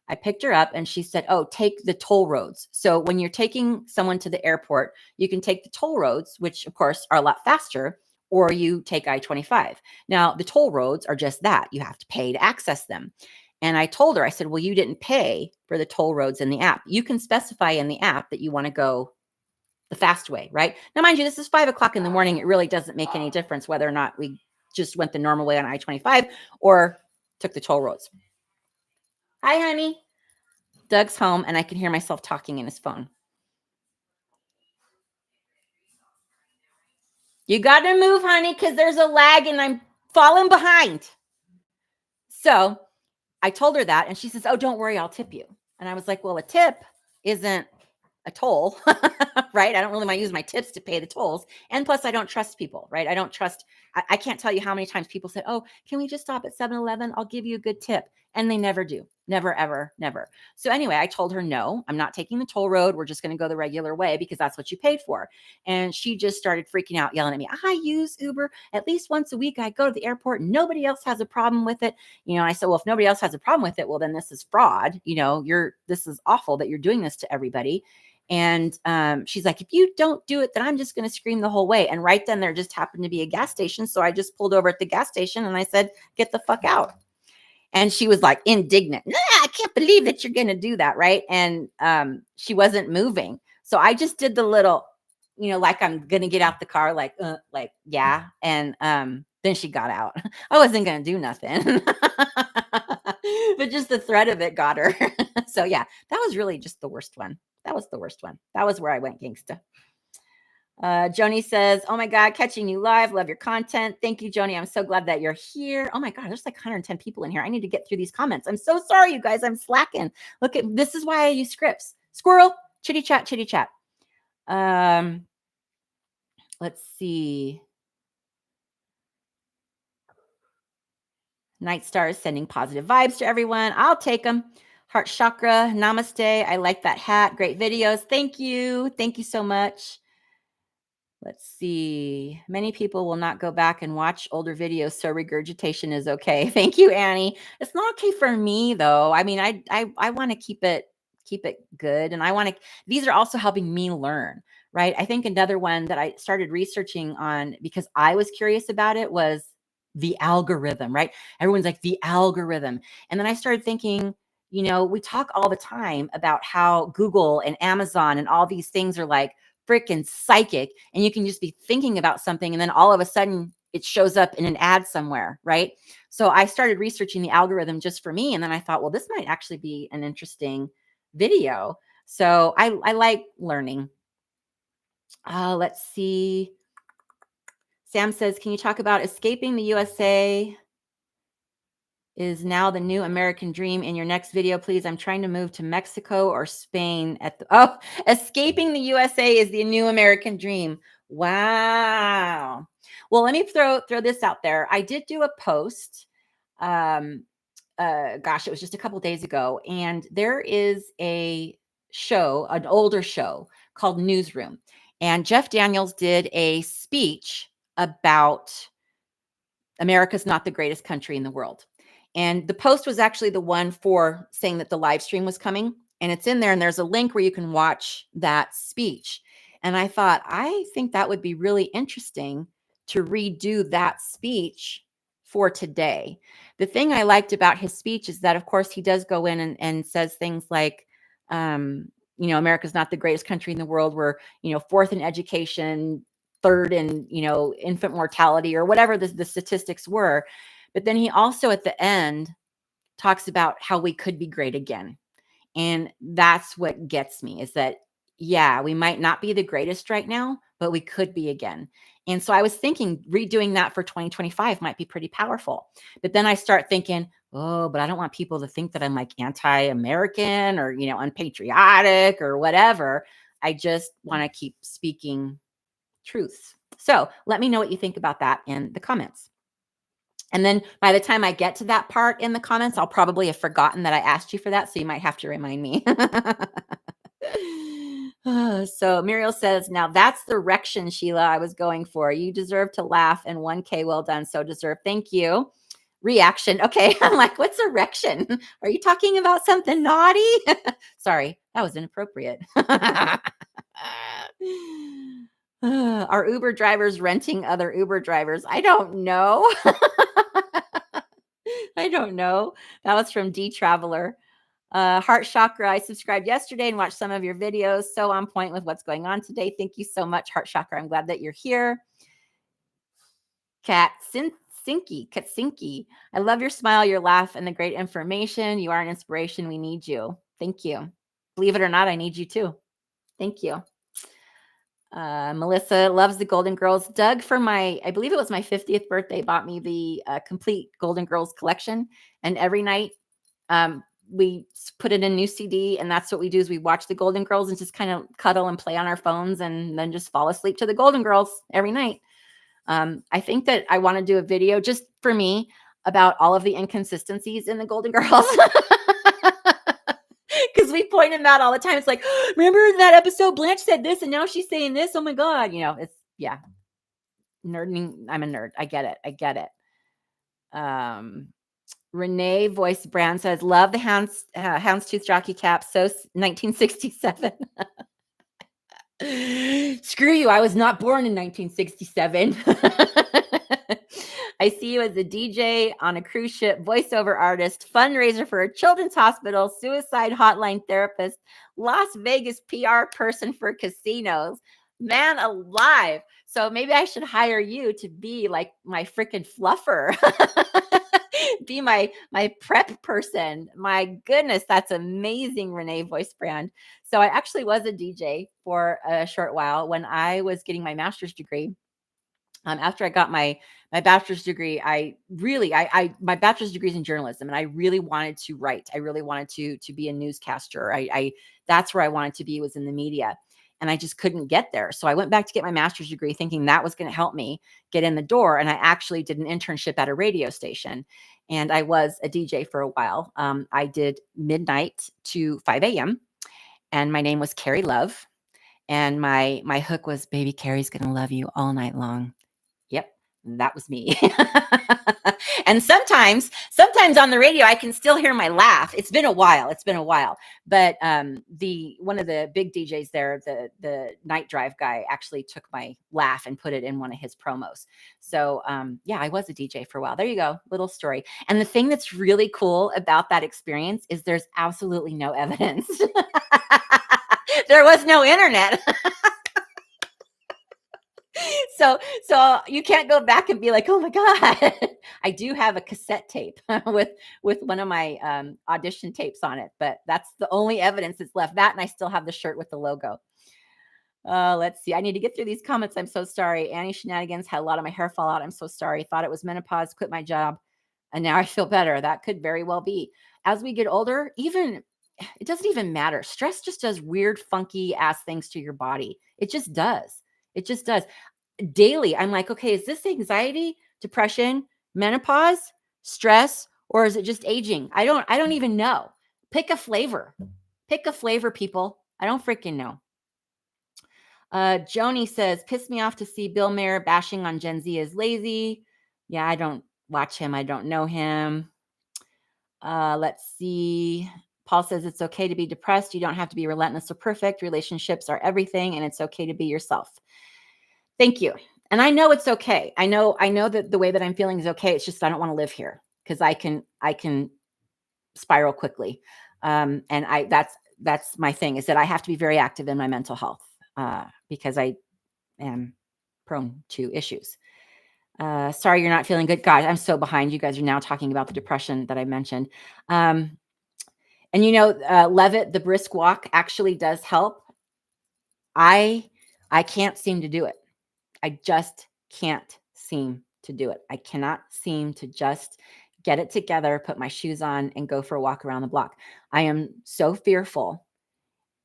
Speaker 1: I picked her up and she said, "Oh, take the toll roads." So when you're taking someone to the airport, you can take the toll roads, which of course are a lot faster, or you take I-25. Now, the toll roads are just that. You have to pay to access them. And I told her, I said, "Well, you didn't pay for the toll roads in the app. You can specify in the app that you want to go the fast way," right? Now, mind you, this is 5:00 in the morning. It really doesn't make any difference whether or not we just went the normal way on I-25 or took the toll roads. Hi, honey. Doug's home, and I can hear myself talking in his phone. "You got to move, honey, because there's a lag and I'm falling behind." So I told her that, and she says, "Oh, don't worry, I'll tip you." And I was like, "Well, a tip isn't a toll right? I don't really want to use my tips to pay the tolls. And plus, I don't trust people, right? I can't tell you how many times people said, oh, can we just stop at 7-Eleven? I'll give you a good tip. And they never do. Never, ever, never. So anyway, I told her, no, I'm not taking the toll road. We're just going to go the regular way because that's what you paid for. And she just started freaking out, yelling at me. I use Uber at least once a week. I go to the airport. Nobody else has a problem with it. I said, well, if nobody else has a problem with it, well, then this is fraud. This is awful that you're doing this to everybody. And she's like, if you don't do it, then I'm just going to scream the whole way. And right then there just happened to be a gas station. So I just pulled over at the gas station and I said, get the fuck out. And she was like indignant. Nah, I can't believe that you're going to do that. Right. And she wasn't moving. So I just did the little, like I'm going to get out the car, like, yeah. And then she got out. I wasn't going to do nothing. But just the threat of it got her. So yeah, that was really just the worst one. That was the worst one. That was where I went gangsta. Joni says, oh my God, catching you live. Love your content. Thank you, Joni. I'm so glad that you're here. Oh my God, there's like 110 people in here. I need to get through these comments. I'm so sorry, you guys. I'm slacking. Look at, this is why I use scripts. Squirrel, chitty chat, chitty chat. Let's see. Night Star is sending positive vibes to everyone. I'll take them. Heart chakra, namaste. I like that hat. Great videos. Thank you. Thank you so much. Let's see. Many people will not go back and watch older videos, so regurgitation is okay. Thank you, Annie. It's not okay for me though. I mean, I want to keep it good, and these are also helping me learn, right? I think another one that I started researching on because I was curious about it was the algorithm, right? Everyone's like the algorithm. And then I started thinking, we talk all the time about how Google and Amazon and all these things are like freaking psychic, and you can just be thinking about something and then all of a sudden it shows up in an ad somewhere, right? So I started researching the algorithm just for me, and then I thought, well, this might actually be an interesting video. So I like learning. Let's see. Sam says, can you talk about escaping the USA is now the new American dream in your next video, please? I'm trying to move to Mexico or Spain escaping the USA is the new American dream. Wow. Well, let me throw this out there. I did do a post. Gosh, it was just a couple days ago. And there is a show, an older show called Newsroom. And Jeff Daniels did a speech about America's not the greatest country in the world. And the post was actually the one for saying that the live stream was coming, and it's in there. And there's a link where you can watch that speech. And I thought, I think that would be really interesting to redo that speech for today. The thing I liked about his speech is that, of course, he does go in and says things like, America's not the greatest country in the world. We're, fourth in education, third in, infant mortality, or whatever the statistics were. But then he also at the end talks about how we could be great again. And that's what gets me, is that, yeah, we might not be the greatest right now, but we could be again. And so I was thinking redoing that for 2025 might be pretty powerful. But then I start thinking, oh, but I don't want people to think that I'm like anti-American or, unpatriotic or whatever. I just want to keep speaking truths. So let me know what you think about that in the comments. And then by the time I get to that part in the comments, I'll probably have forgotten that I asked you for that. So you might have to remind me. So Muriel says, now that's the erection, Sheila, I was going for. You deserve to laugh, and 1K well done. So deserve. Thank you. Reaction. Okay. I'm like, what's erection? Are you talking about something naughty? Sorry, that was inappropriate. Are Uber drivers renting other Uber drivers? I don't know. I don't know. That was from D Traveler. Heart Chakra, I subscribed yesterday and watched some of your videos. So on point with what's going on today. Thank you so much, Heart Chakra. I'm glad that you're here. Katsinki. I love your smile, your laugh, and the great information. You are an inspiration. We need you. Thank you. Believe it or not, I need you too. Thank you. Melissa loves the Golden Girls. Doug, for I believe it was my 50th birthday, bought me the complete Golden Girls collection. And every night, put in a new CD, and that's what we do is we watch the Golden Girls and just kind of cuddle and play on our phones and then just fall asleep to the Golden Girls every night. I think that I want to do a video just for me about all of the inconsistencies in the Golden Girls. Because we point them out all the time. It's like, remember that episode? Blanche said this, and now she's saying this. Oh my God. It's, yeah. Nerding. I'm a nerd. I get it. Renee Voice Brand says, love the houndstooth jockey cap. So 1967. Screw you. I was not born in 1967. I see you as a DJ on a cruise ship, voiceover artist, fundraiser for a children's hospital, suicide hotline therapist, Las Vegas PR person for casinos. Man alive. So maybe I should hire you to be like my freaking fluffer. Be my prep person. My goodness, that's amazing, Renee Voice Brand. So I actually was a DJ for a short while when I was getting my master's degree. After I got my bachelor's degree, my bachelor's degree is in journalism, and I really wanted to write. I really wanted to be a newscaster. That's where I wanted to be, was in the media. And I just couldn't get there. So I went back to get my master's degree thinking that was going to help me get in the door. And I actually did an internship at a radio station. And I was a DJ for a while. I did midnight to 5 a.m. And my name was Carrie Love. And my hook was, baby, Carrie's going to love you all night long. Yep, that was me. And sometimes on the radio, I can still hear my laugh. It's been a while. But one of the big DJs there, the night drive guy, actually took my laugh and put it in one of his promos. So yeah, I was a DJ for a while. There you go, little story. And the thing that's really cool about that experience is there's absolutely no evidence. There was no internet. So you can't go back and be like, oh my God. I do have a cassette tape with one of my audition tapes on it, but that's the only evidence that's left. That, and I still have the shirt with the logo. Let's see. I need to get through these comments. I'm so sorry. Annie Shenanigans had a lot of my hair fall out. I'm so sorry. Thought it was menopause, quit my job, and now I feel better. That could very well be. As we get older, it doesn't even matter. Stress just does weird, funky ass things to your body. It just does. Daily, I'm like, okay, is this anxiety, depression, menopause, stress, or is it just aging? I don't even know. Pick a flavor, people. I don't freaking know. Joni says, piss me off to see Bill Maher bashing on Gen Z as lazy. Yeah, I don't watch him. I don't know him. Let's see. Paul says, it's okay to be depressed. You don't have to be relentless or perfect. Relationships are everything, and it's okay to be yourself. Thank you. And I know it's okay. I know that the way that I'm feeling is okay. It's just I don't want to live here because I can spiral quickly. And that's my thing, is that I have to be very active in my mental health because I am prone to issues. Sorry, you're not feeling good. God, I'm so behind. You guys are now talking about the depression that I mentioned. And Levitt, the brisk walk actually does help. I can't seem to do it. I just can't seem to do it. I cannot seem to just get it together, put my shoes on, and go for a walk around the block. I am so fearful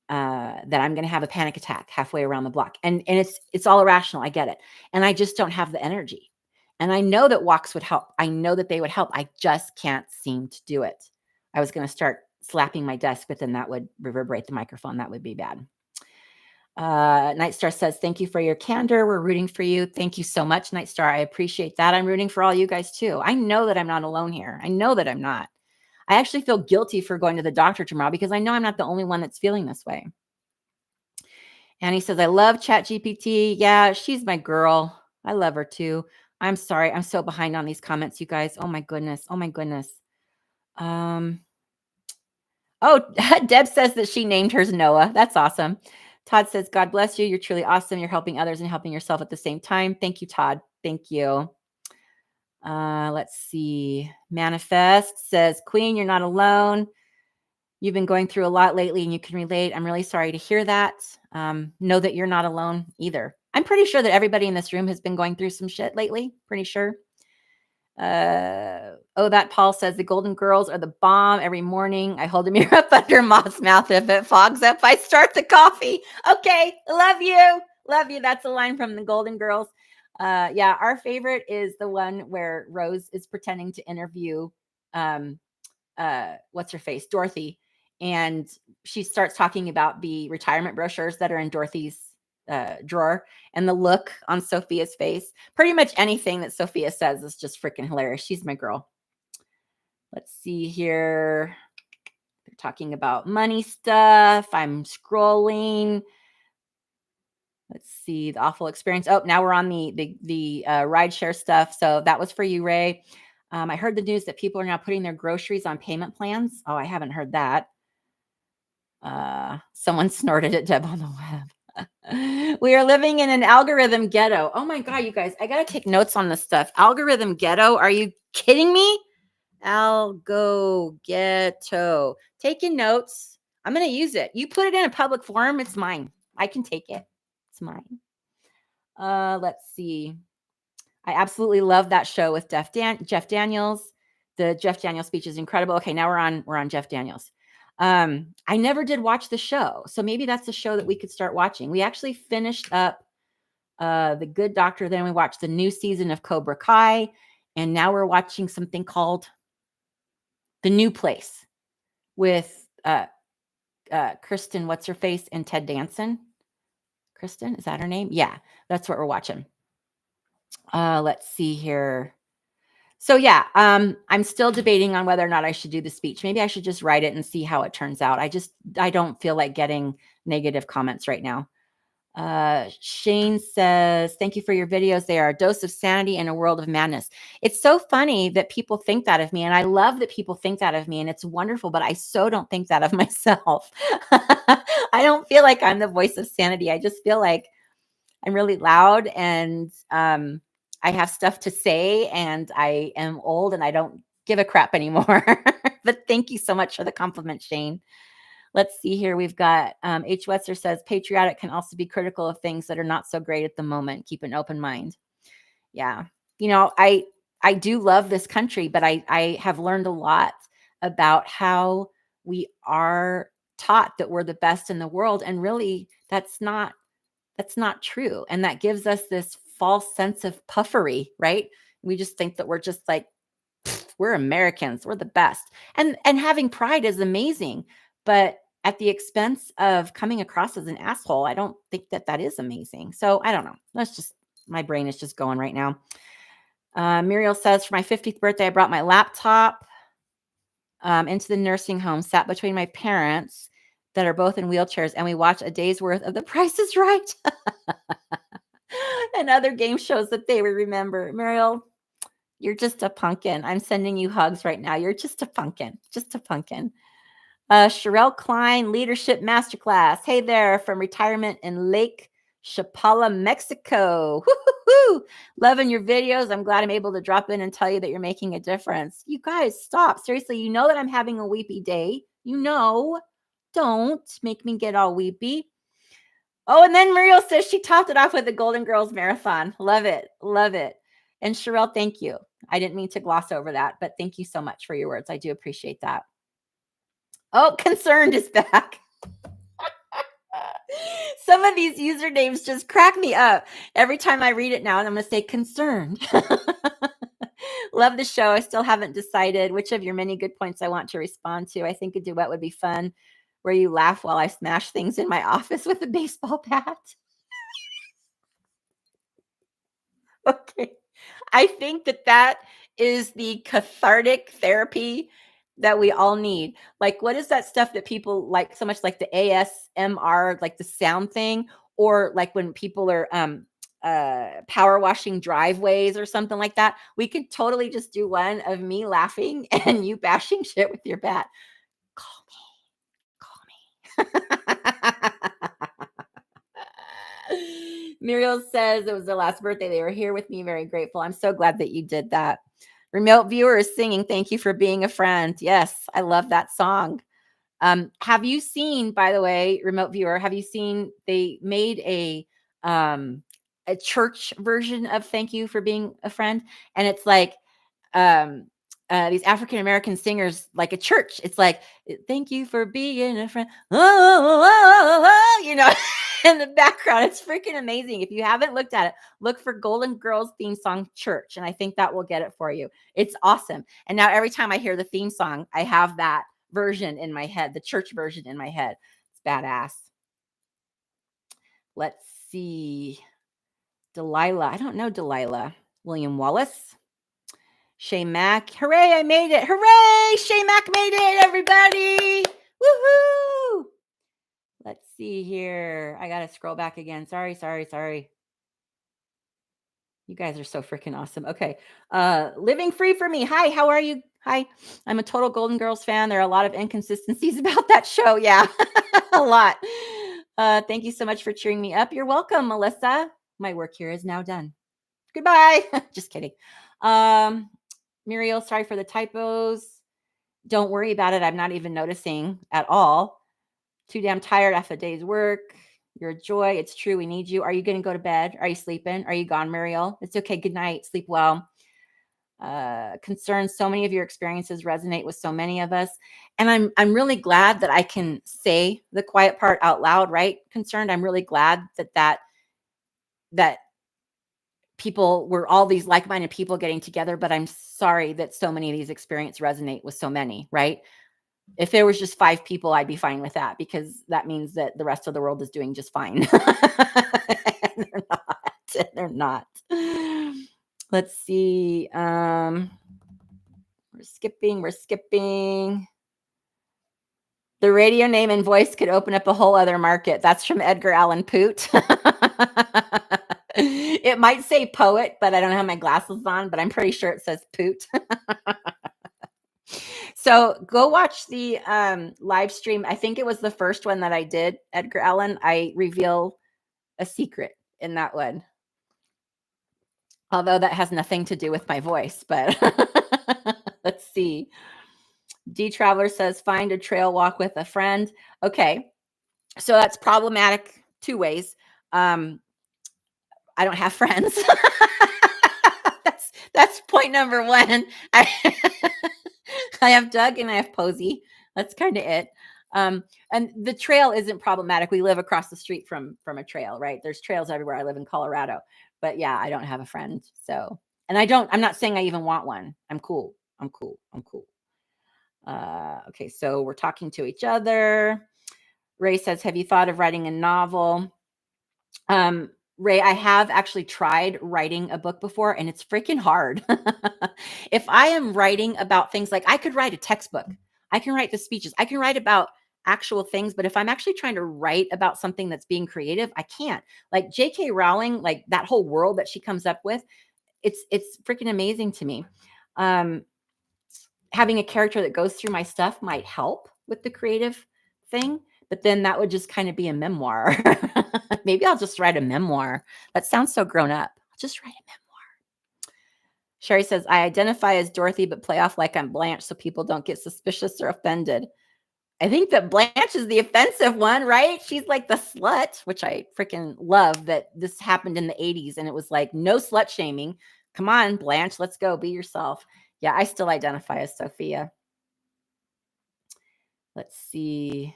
Speaker 1: that I'm going to have a panic attack halfway around the block. And it's all irrational. I get it. And I just don't have the energy. And I know that walks would help. I know that they would help. I just can't seem to do it. I was going to start slapping my desk, but then that would reverberate the microphone. That would be bad. Nightstar says, thank you for your candor. We're rooting for you. Thank you so much, Nightstar. I appreciate that. I'm rooting for all you guys too. I know that I'm not alone here. I know that I'm not. I actually feel guilty for going to the doctor tomorrow because I know I'm not the only one that's feeling this way. And he says, I love ChatGPT. Yeah, she's my girl. I love her too. I'm sorry. I'm so behind on these comments, you guys. Oh my goodness. Deb says that she named hers Noah. That's awesome. Todd says, God bless you. You're truly awesome. You're helping others and helping yourself at the same time. Thank you, Todd. Thank you. Let's see. Manifest says, Queen, you're not alone. You've been going through a lot lately and you can relate. I'm really sorry to hear that. Know that you're not alone either. I'm pretty sure that everybody in this room has been going through some shit lately. Pretty sure. That Paul says the Golden Girls are the bomb. Every morning I hold a mirror up under Mom's mouth. If it fogs up, I start the coffee. Okay, love you. Love you. That's a line from the Golden Girls. Yeah, our favorite is the one where Rose is pretending to interview what's her face? Dorothy. And she starts talking about the retirement brochures that are in Dorothy's drawer, and the look on Sophia's face. Pretty much anything that Sophia says is just freaking hilarious. She's my girl. Let's see here. They're talking about money stuff. I'm scrolling. Let's see the awful experience. Oh, now we're on the rideshare stuff. So that was for you, Ray. I heard the news that people are now putting their groceries on payment plans. Oh, I haven't heard that. Someone snorted at Deb on the web. We are living in an algorithm ghetto. Oh my God, you guys, I got to take notes on this stuff. Algorithm ghetto. Are you kidding me? Algo ghetto. Taking notes. I'm going to use it. You put it in a public forum. It's mine. I can take it. It's mine. Let's see. I absolutely love that show with Jeff Daniels. The Jeff Daniels speech is incredible. Okay, now we're on Jeff Daniels. I never did watch the show, so maybe that's a show that we could start watching. We actually finished up The Good Doctor, then we watched the new season of Cobra Kai, and now we're watching something called The New Place with Kristen, what's her face, and Ted Danson. Kristen, is that her name? Yeah, that's what we're watching. Let's see here. So yeah, I'm still debating on whether or not I should do the speech. Maybe I should just write it and see how it turns out. I don't feel like getting negative comments right now. Shane says, thank you for your videos. They are a dose of sanity in a world of madness. It's so funny that people think that of me, and I love that people think that of me, and it's wonderful, but I so don't think that of myself. I don't feel like I'm the voice of sanity. I just feel like I'm really loud, and I have stuff to say, and I am old and I don't give a crap anymore. But thank you so much for the compliment, Shane. Let's see here. We've got H. Wetzer says, patriotic can also be critical of things that are not so great at the moment. Keep an open mind. Yeah. You know, I do love this country, but I have learned a lot about how we are taught that we're the best in the world. And really, that's not true. And that gives us this false sense of puffery, right? We just think that we're just like, we're Americans, we're the best. And having pride is amazing, but at the expense of coming across as an asshole, I don't think that is amazing. So I don't know. That's just, my brain is just going right now. Muriel says, for my 50th birthday, I brought my laptop into the nursing home, sat between my parents that are both in wheelchairs, and we watched a day's worth of The Price is Right and other game shows that they would remember. Muriel, you're just a pumpkin. I'm sending you hugs right now. You're just a pumpkin, just a pumpkin. Sherelle Klein, Leadership Masterclass. Hey there, from retirement in Lake Chapala, Mexico. Woo-hoo-hoo. Loving your videos. I'm glad I'm able to drop in and tell you that you're making a difference. You guys, stop. Seriously, you know that I'm having a weepy day. You know, don't make me get all weepy. Oh, and then Muriel says she topped it off with the Golden Girls Marathon. Love it. Love it. And Sherelle, thank you. I didn't mean to gloss over that, but thank you so much for your words. I do appreciate that. Oh, Concerned is back. Some of these usernames just crack me up every time I read it now, and I'm going to say Concerned. Love the show. I still haven't decided which of your many good points I want to respond to. I think a duet would be fun where you laugh while I smash things in my office with a baseball bat. Okay. I think that is the cathartic therapy that we all need. Like, what is that stuff that people like so much, like the ASMR, like the sound thing, or like when people are power washing driveways or something like that? We could totally just do one of me laughing and you bashing shit with your bat. Call me. Muriel says it was their last birthday. They were here with me. Very grateful. I'm so glad that you did that. Remote viewer is singing, thank you for being a friend. Yes, I love that song. Have you seen, by the way, remote viewer, have you seen they made a church version of thank you for being a friend? And it's like, these African American singers, like a church. It's like, thank you for being a friend. Oh, you know, in the background. It's freaking amazing. If you haven't looked at it, look for Golden Girls theme song Church. And I think that will get it for you. It's awesome. And now every time I hear the theme song, I have that version in my head, the church version in my head. It's badass. Let's see. Delilah. I don't know Delilah. William Wallace. Shay Mack. Hooray, I made it. Hooray, Shay Mack made it, everybody. Woohoo. Let's see here. I got to scroll back again. Sorry. You guys are so freaking awesome. Okay. Living Free for Me. Hi, how are you? Hi. I'm a total Golden Girls fan. There are a lot of inconsistencies about that show. Yeah, a lot. Thank you so much for cheering me up. You're welcome, Melissa. My work here is now done. Goodbye. Just kidding. Muriel, sorry for the typos. Don't worry about it. I'm not even noticing at all. Too damn tired after a day's work. You're a joy. It's true. We need you. Are you going to go to bed? Are you sleeping? Are you gone, Muriel? It's okay. Good night. Sleep well. Concerned. So many of your experiences resonate with so many of us. And I'm really glad that I can say the quiet part out loud, right? Concerned. I'm really glad that people were all these like-minded people getting together, but I'm sorry that so many of these experiences resonate with so many, right? If there was just 5 people, I'd be fine with that, because that means that the rest of the world is doing just fine. They're not. Let's see. We're skipping. The radio name and voice could open up a whole other market. That's from Edgar Allan Poot. It might say poet, but I don't have my glasses on, but I'm pretty sure it says Poot. So go watch the live stream. I think it was the first one that I did, Edgar Allan. I reveal a secret in that one. Although that has nothing to do with my voice, but let's see. D Traveler says, find a trail walk with a friend. Okay. So that's problematic 2 ways. I don't have friends. That's point number 1. I have Doug and I have Posey. That's kind of it. And the trail isn't problematic. We live across the street from a trail, right? There's trails everywhere. I live in Colorado, but yeah, I don't have a friend. So, and I'm not saying I even want one. I'm cool. Okay. So we're talking to each other. Ray says, have you thought of writing a novel? Ray, I have actually tried writing a book before, and it's freaking hard. If I am writing about things, like I could write a textbook, I can write the speeches, I can write about actual things, but if I'm actually trying to write about something that's being creative, I can't. Like J.K. Rowling, like that whole world that she comes up with, it's freaking amazing to me. Having a character that goes through my stuff might help with the creative thing, but then that would just kind of be a memoir. Maybe I'll just write a memoir. That sounds so grown up. I'll just write a memoir. Sherry says, I identify as Dorothy, but play off like I'm Blanche so people don't get suspicious or offended. I think that Blanche is the offensive one, right? She's like the slut, which I freaking love that this happened in the 80s. And it was like, no slut shaming. Come on, Blanche, let's go. Be yourself. Yeah, I still identify as Sophia. Let's see.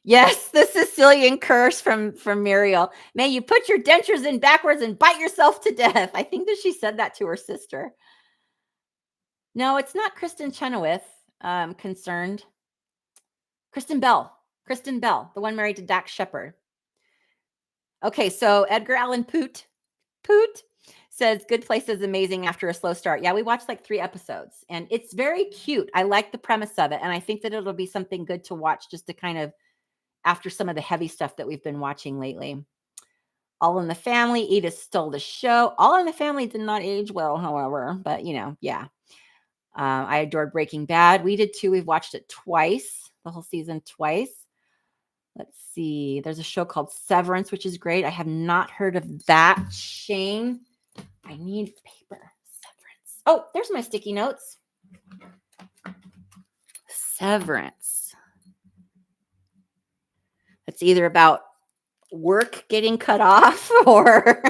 Speaker 1: Yes, the Sicilian curse from Muriel. May you put your dentures in backwards and bite yourself to death. I think that she said that to her sister. No, it's not Kristen Chenoweth. Concerned. Kristen Bell, the one married to Dax Shepard. Okay, so Edgar Allan Poot says Good Place is amazing after a slow start. Yeah, we watched like 3 episodes, and it's very cute. I like the premise of it, and I think that it'll be something good to watch just to kind of after some of the heavy stuff that we've been watching lately. All in the Family. Edith stole the show. All in the Family did not age well, however, but yeah. I adored Breaking Bad. We did too. We've watched it twice, the whole season twice. Let's see. There's a show called Severance, which is great. I have not heard of that. Shane, I need paper. Severance. Oh, there's my sticky notes. Severance. It's either about work getting cut off or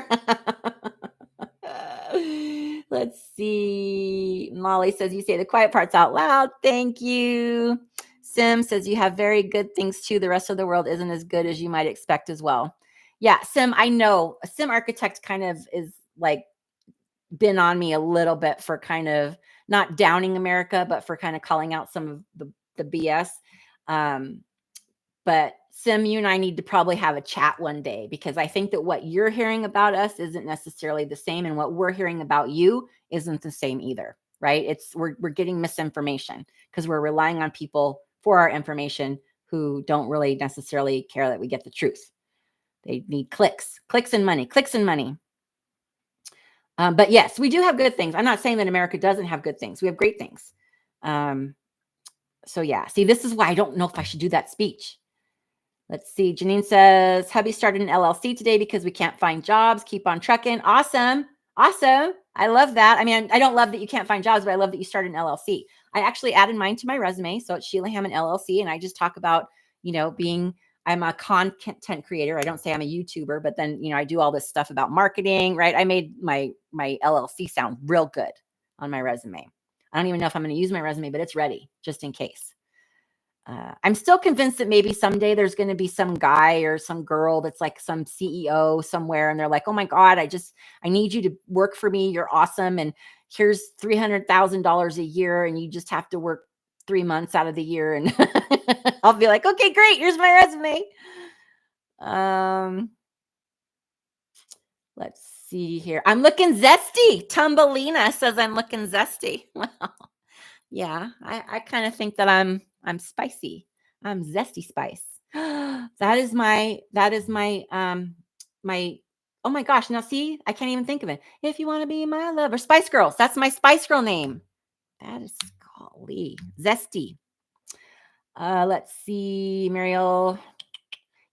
Speaker 1: let's see. Molly says, you say the quiet parts out loud. Thank you. Sim says, you have very good things too. The rest of the world isn't as good as you might expect as well. Yeah, Sim, I know. A Sim architect kind of is like been on me a little bit for kind of not downing America, but for kind of calling out some of the BS. But Sim, you and I need to probably have a chat one day, because I think that what you're hearing about us isn't necessarily the same, and what we're hearing about you isn't the same either, right? We're getting misinformation because we're relying on people for our information who don't really necessarily care that we get the truth. They need clicks and money, clicks and money. But yes, we do have good things. I'm not saying that America doesn't have good things. We have great things. So yeah, see, this is why I don't know if I should do that speech. Let's see. Janine says, hubby started an LLC today because we can't find jobs. Keep on trucking. Awesome. Awesome. I love that. I mean, I don't love that you can't find jobs, but I love that you started an LLC. I actually added mine to my resume. So it's Sheila Hammond LLC. And I just talk about, I'm a content creator. I don't say I'm a YouTuber, but then, I do all this stuff about marketing, right? I made my LLC sound real good on my resume. I don't even know if I'm going to use my resume, but it's ready just in case. I'm still convinced that maybe someday there's going to be some guy or some girl that's like some CEO somewhere, and they're like, oh my God, I need you to work for me. You're awesome. And here's $300,000 a year, and you just have to work 3 months out of the year. And I'll be like, okay, great. Here's my resume. Let's see here. I'm looking zesty. Tumbelina says I'm looking zesty. Wow. Yeah, I kind of think that I'm spicy. I'm zesty spice. That is my my oh my gosh, now see, I can't even think of it. If you want to be my lover, Spice Girls. That's my Spice Girl name. That is, golly, zesty. Let's see, Mariel.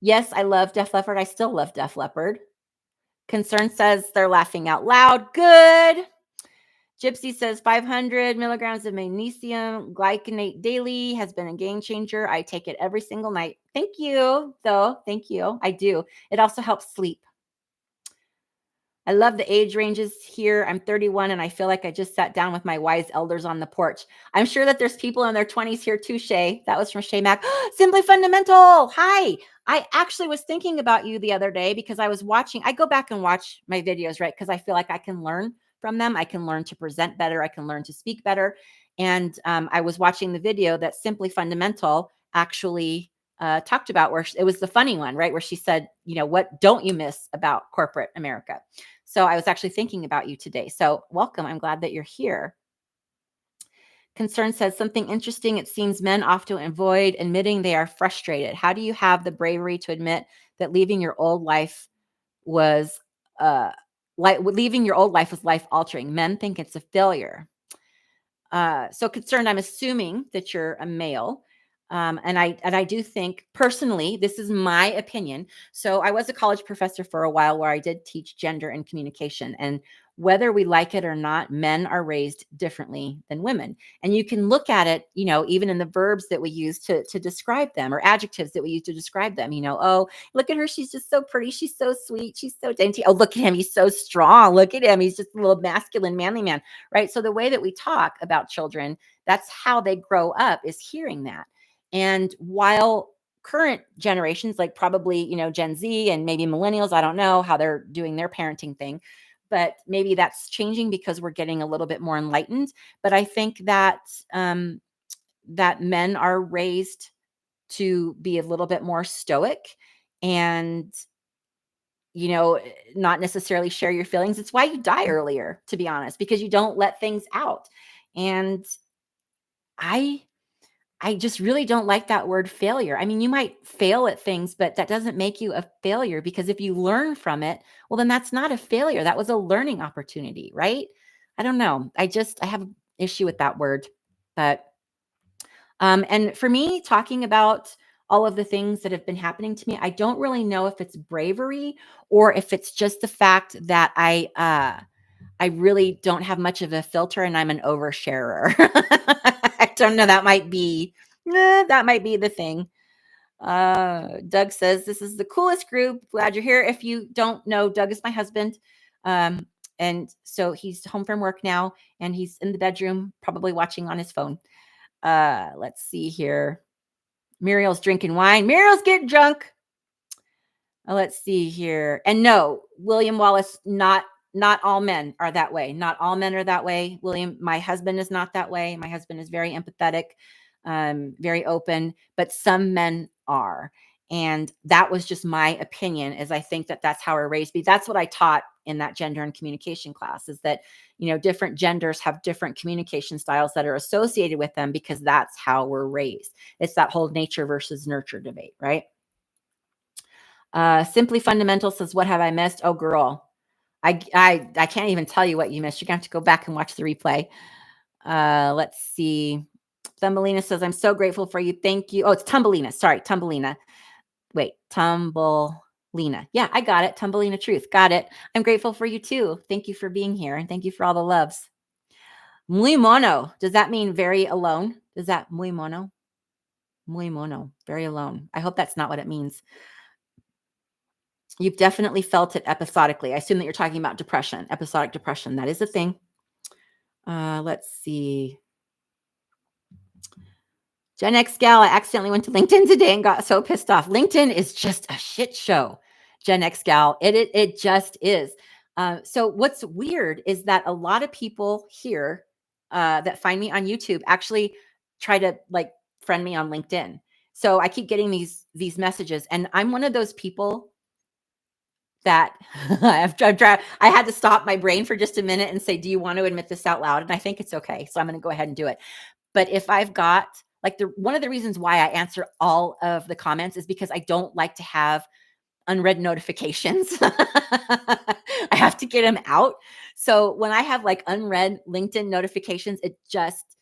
Speaker 1: Yes, I love Def Leppard. I still love Def Leppard. Concern says they're laughing out loud. Good. Gypsy says 500 milligrams of magnesium glycinate daily has been a game changer. I take it every single night. Thank you, though. Thank you. I do. It also helps sleep. I love the age ranges here. I'm 31, and I feel like I just sat down with my wise elders on the porch. I'm sure that there's people in their 20s here too, Shay. That was from Shay Mack. Simply Fundamental. Hi. I actually was thinking about you the other day because I was watching. I go back and watch my videos, right? Because I feel like I can learn from them. I can learn to present better. I can learn to speak better. And I was watching the video that Simply Fundamental actually talked about, where it was the funny one, right? Where she said, what don't you miss about corporate America? So I was actually thinking about you today. So welcome. I'm glad that you're here. Concern says something interesting. It seems men often avoid admitting they are frustrated. How do you have the bravery to admit that leaving your old life was life altering? Men think it's a failure. So Concerned, I'm assuming that you're a male. And I do think, personally, this is my opinion. So I was a college professor for a while where I did teach gender and communication. And whether we like it or not, men are raised differently than women. And you can look at it, even in the verbs that we use to describe them, or adjectives that we use to describe them. Oh, look at her. She's just so pretty. She's so sweet. She's so dainty. Oh, look at him. He's so strong. Look at him. He's just a little masculine, manly man, right? So the way that we talk about children, that's how they grow up, is hearing that. And while current generations, like probably, Gen Z and maybe millennials, I don't know how they're doing their parenting thing, but maybe that's changing because we're getting a little bit more enlightened. But I think that that men are raised to be a little bit more stoic and, not necessarily share your feelings. It's why you die earlier, to be honest, because you don't let things out. And I just really don't like that word failure. I mean, you might fail at things, but that doesn't make you a failure, because if you learn from it, well, then that's not a failure. That was a learning opportunity, right? I don't know. I have an issue with that word. But, and for me, talking about all of the things that have been happening to me, I don't really know if it's bravery or if it's just the fact that I really don't have much of a filter and I'm an oversharer. I don't know. That might be the thing. Doug says, this is the coolest group. Glad you're here. If you don't know, Doug is my husband. And so he's home from work now, and he's in the bedroom, probably watching on his phone. Let's see here. Muriel's drinking wine. Muriel's getting drunk. Let's see here. And no, William Wallace, not all men are that way. Not all men are that way. William, my husband is not that way. My husband is very empathetic, very open, but some men are. And that was just my opinion, as I think that that's how we're raised. That's what I taught in that gender and communication class, is that, different genders have different communication styles that are associated with them, because that's how we're raised. It's that whole nature versus nurture debate, right? Simply Fundamental says, what have I missed? Oh, girl. I can't even tell you what you missed. You're going to have to go back and watch the replay. Let's see. Thumbelina says, I'm so grateful for you. Thank you. Oh, it's Tumbelina. Sorry, Tumbelina. Wait, Tumbelina. Yeah, I got it. Tumbelina Truth. Got it. I'm grateful for you too. Thank you for being here. And thank you for all the loves. Muy mono. Does that mean very alone? Does that muy mono? Muy mono. Very alone. I hope that's not what it means. You've definitely felt it episodically. I assume that you're talking about depression, episodic depression. That is a thing. Let's see. Gen X gal, I accidentally went to LinkedIn today and got so pissed off. LinkedIn is just a shit show. Gen X gal, it just is. So what's weird is that a lot of people here that find me on YouTube actually try to friend me on LinkedIn. So I keep getting these messages, and I'm one of those people that I had to stop my brain for just a minute and say, do you want to admit this out loud? And I think it's okay. So I'm going to go ahead and do it. But if I've got one of the reasons why I answer all of the comments is because I don't like to have unread notifications. I have to get them out. So when I have unread LinkedIn notifications, it just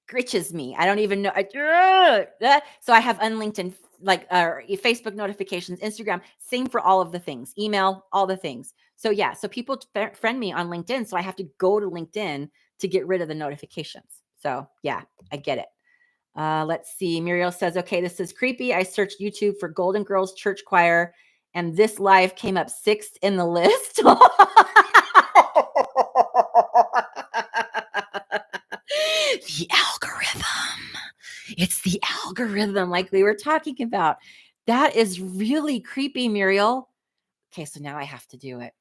Speaker 1: scritches me. I don't even know. So I have unLinkedIn, Facebook notifications, Instagram, same for all of the things, email, all the things. So yeah, so people friend me on LinkedIn. So I have to go to LinkedIn to get rid of the notifications. So yeah, I get it. Let's see. Muriel says, okay, this is creepy. I searched YouTube for Golden Girls Church Choir, and this live came up 6th in the list. The algorithm. It's the algorithm, like we were talking about. That is really creepy, Muriel. Okay, so now I have to do it.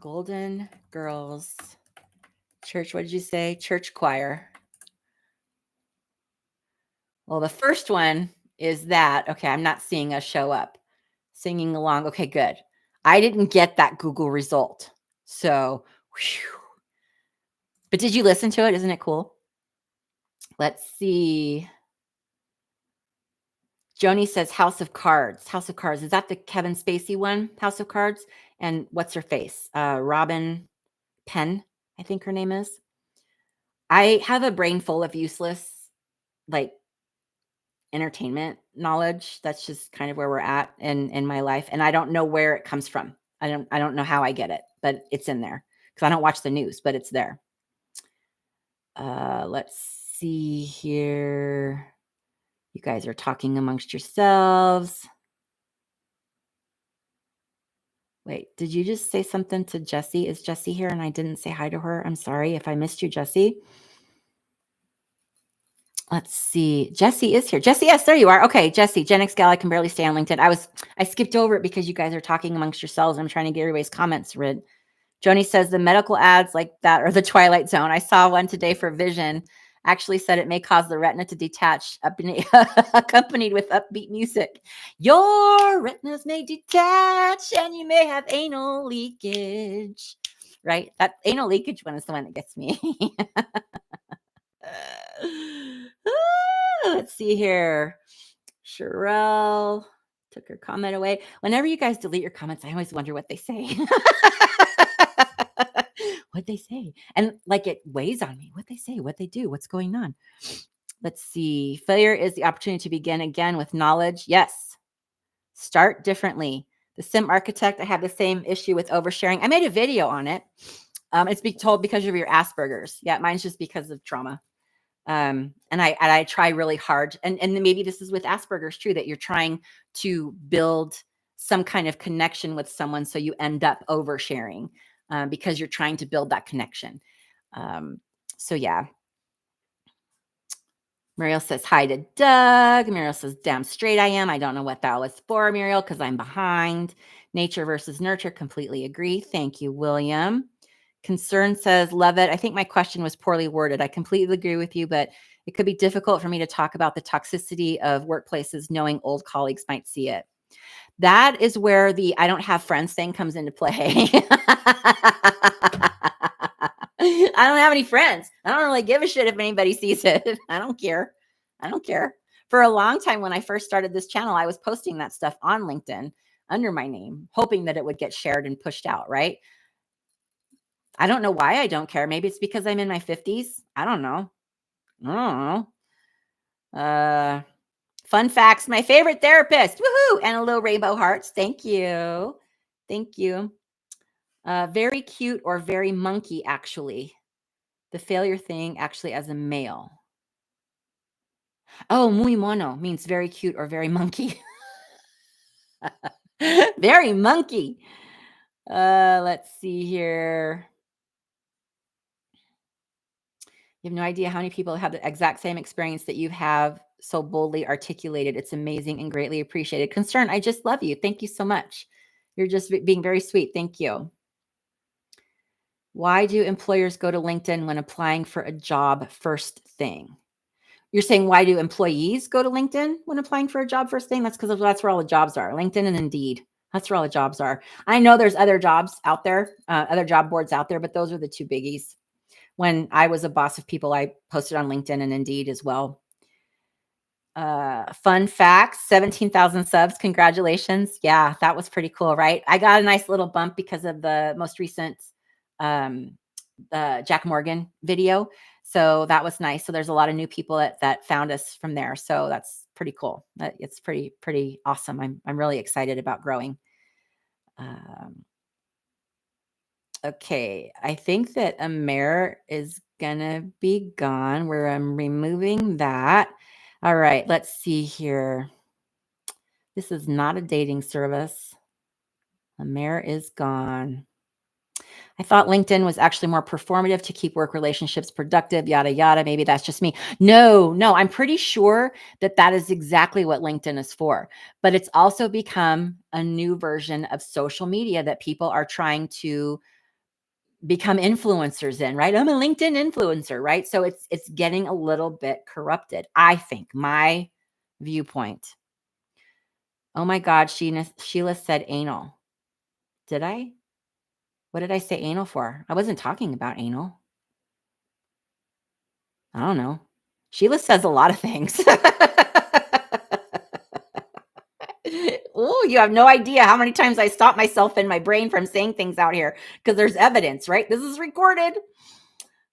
Speaker 1: Golden Girls Church, what did you say? Church Choir. Well, the first one is that. Okay, I'm not seeing us show up. Singing along. Okay, good. I didn't get that Google result. So, whew. But did you listen to it? Isn't it cool? Let's see. Joni says House of Cards. House of Cards. Is that the Kevin Spacey one? House of Cards? And what's her face? Robin Penn, I think her name is. I have a brain full of useless, entertainment knowledge. That's just kind of where we're at in my life. And I don't know where it comes from. I don't know how I get it, but it's in there because I don't watch the news, but it's there. Let's see here. You guys are talking amongst yourselves. Wait, did you just say something to Jessie? Is Jessie here and I didn't say hi to her? I'm sorry if I missed you, Jessie. Let's see. Jessie is here. Jessie, yes, there you are. Okay, Jessie, Gen X Gal, I can barely stay on LinkedIn. I skipped over it because you guys are talking amongst yourselves. I'm trying to get everybody's comments read. Joni says the medical ads like that are the Twilight Zone. I saw one today for Vision. Actually said it may cause the retina to detach, accompanied with upbeat music. Your retinas may detach and you may have anal leakage. Right? That anal leakage one is the one that gets me. Let's see here. Sherelle took her comment away. Whenever you guys delete your comments, I always wonder what they say. What they say. And it weighs on me. What they say, what they do, what's going on. Let's see. Failure is the opportunity to begin again with knowledge. Yes. Start differently. The Sim Architect, I have the same issue with oversharing. I made a video on it. It's being told because of your Asperger's. Yeah, mine's just because of trauma. And I try really hard. And maybe this is with Asperger's too, that you're trying to build some kind of connection with someone, so you end up oversharing because you're trying to build that connection. So yeah. Muriel says hi to Doug. Muriel says, damn straight I am. I don't know what that was for, Muriel, because I'm behind. Nature versus nurture. Completely agree. Thank you, William. Concern says, love it. I think my question was poorly worded. I completely agree with you, but it could be difficult for me to talk about the toxicity of workplaces knowing old colleagues might see it. That is where the I don't have friends thing comes into play. I don't have any friends. I don't really give a shit if anybody sees it. I don't care. I don't care. For a long time, when I first started this channel, I was posting that stuff on LinkedIn under my name, hoping that it would get shared and pushed out, right? I don't know why I don't care. Maybe it's because I'm in my 50s. I don't know. Fun facts. My favorite therapist. Woohoo! And a little rainbow hearts. Thank you. Thank you. Very cute or very monkey, actually. The failure thing, actually, as a male. Oh, muy mono means very cute or very monkey. Very monkey. Let's see here. You have no idea how many people have the exact same experience that you have so boldly articulated. It's amazing and greatly appreciated. Concern, I just love you. Thank you so much. You're just being very sweet. Thank you. Why do employers go to LinkedIn when applying for a job first thing? You're saying, why do employees go to LinkedIn when applying for a job first thing? That's because that's where all the jobs are. LinkedIn and Indeed. That's where all the jobs are. I know there's other jobs out there, other job boards out there, but those are the two biggies. When I was a boss of people, I posted on LinkedIn and Indeed as well. Fun facts, 17,000 subs. Congratulations. Yeah, that was pretty cool, right? I got a nice little bump because of the most recent Jack Morgan video. So that was nice. So there's a lot of new people that found us from there. So that's pretty cool. It's pretty awesome. I'm really excited about growing. Okay, I think that Amer is gonna be gone, where I'm removing that. All right, let's see here. This is not a dating service. Amer is gone. I thought LinkedIn was actually more performative to keep work relationships productive, yada, yada. Maybe that's just me. No, I'm pretty sure that is exactly what LinkedIn is for. But it's also become a new version of social media that people are trying to become influencers in, right? I'm a LinkedIn influencer, right? So it's getting a little bit corrupted, I think, my viewpoint. Oh my God, Sheila said anal. Did I? What did I say anal for? I wasn't talking about anal. I don't know. Sheila says a lot of things. Oh, you have no idea how many times I stop myself in my brain from saying things out here because there's evidence, right? This is recorded.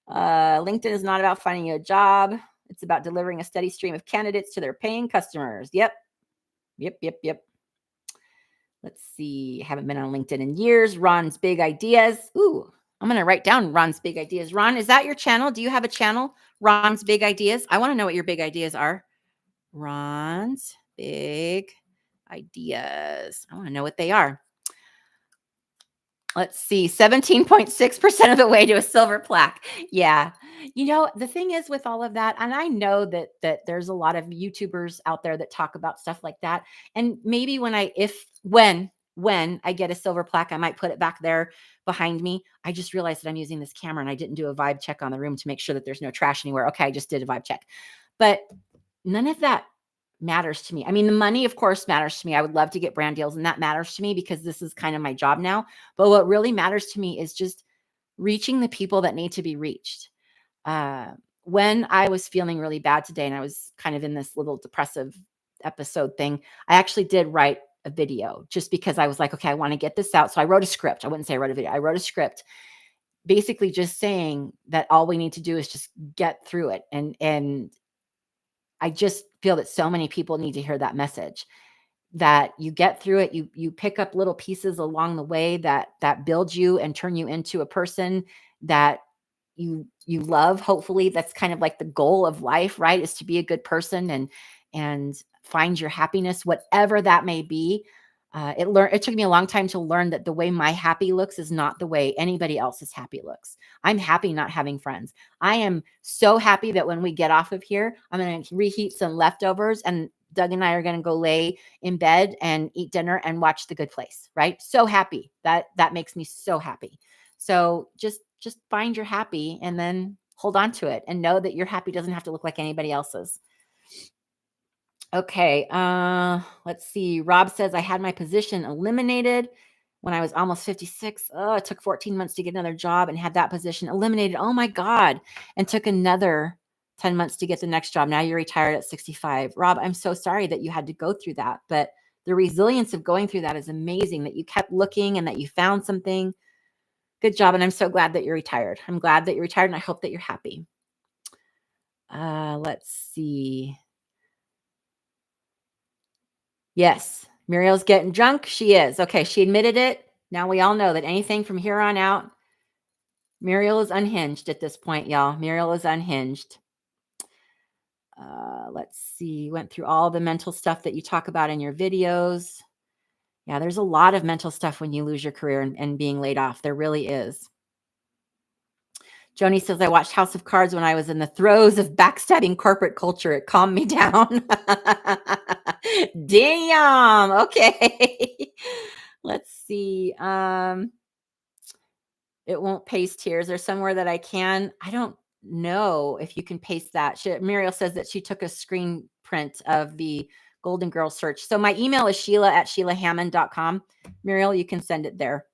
Speaker 1: LinkedIn is not about finding you a job. It's about delivering a steady stream of candidates to their paying customers. Yep. Let's see. Haven't been on LinkedIn in years. Ron's big ideas. Ooh, I'm going to write down Ron's big ideas. Ron, is that your channel? Do you have a channel? Ron's big ideas. I want to know what your big ideas are. Ron's big ideas. I want to know what they are. Let's see, 17.6% of the way to a silver plaque. Yeah. You know, the thing is with all of that, and I know that there's a lot of YouTubers out there that talk about stuff like that. And maybe when I get a silver plaque, I might put it back there behind me. I just realized that I'm using this camera and I didn't do a vibe check on the room to make sure that there's no trash anywhere. Okay, I just did a vibe check. But none of that matters to me. I mean, the money, of course, matters to me. I would love to get brand deals, and that matters to me because this is kind of my job now. But what really matters to me is just reaching the people that need to be reached. When I was feeling really bad today and I was kind of in this little depressive episode thing, I actually did write a video just because I was like, okay, I want to get this out. So I wrote a script. I wouldn't say I wrote a video. I wrote a script basically just saying that all we need to do is just get through it. And I just feel that so many people need to hear that message, that you get through it. You pick up little pieces along the way that build you and turn you into a person that you love. Hopefully that's kind of like the goal of life, right? Is to be a good person and find your happiness, whatever that may be. It took me a long time to learn that the way my happy looks is not the way anybody else's happy looks. I'm happy not having friends. I am so happy that when we get off of here, I'm going to reheat some leftovers, and Doug and I are going to go lay in bed and eat dinner and watch The Good Place, right? So happy. That makes me so happy. So just find your happy and then hold on to it and know that your happy doesn't have to look like anybody else's. Okay, let's see. Rob says, I had my position eliminated when I was almost 56. Oh, it took 14 months to get another job and had that position eliminated. Oh my God. And took another 10 months to get the next job. Now you're retired at 65. Rob, I'm so sorry that you had to go through that, but the resilience of going through that is amazing, that you kept looking and that you found something. Good job. And I'm so glad that you're retired. I'm glad that you're retired, and I hope that you're happy. Let's see. Yes, Muriel's getting drunk. She is. Okay, she admitted it. Now we all know that anything from here on out, Muriel is unhinged at this point, y'all. Muriel is unhinged. Let's see. Went through all the mental stuff that you talk about in your videos. Yeah, there's a lot of mental stuff when you lose your career and being laid off. There really is. Joni says, I watched House of Cards when I was in the throes of backstabbing corporate culture. It calmed me down. Damn. Okay. Let's see. It won't paste here. Is there somewhere that I can? I don't know if you can paste that. Muriel says that she took a screen print of the Golden Girl search. So my email is sheila@sheilahammond.com. Muriel, you can send it there.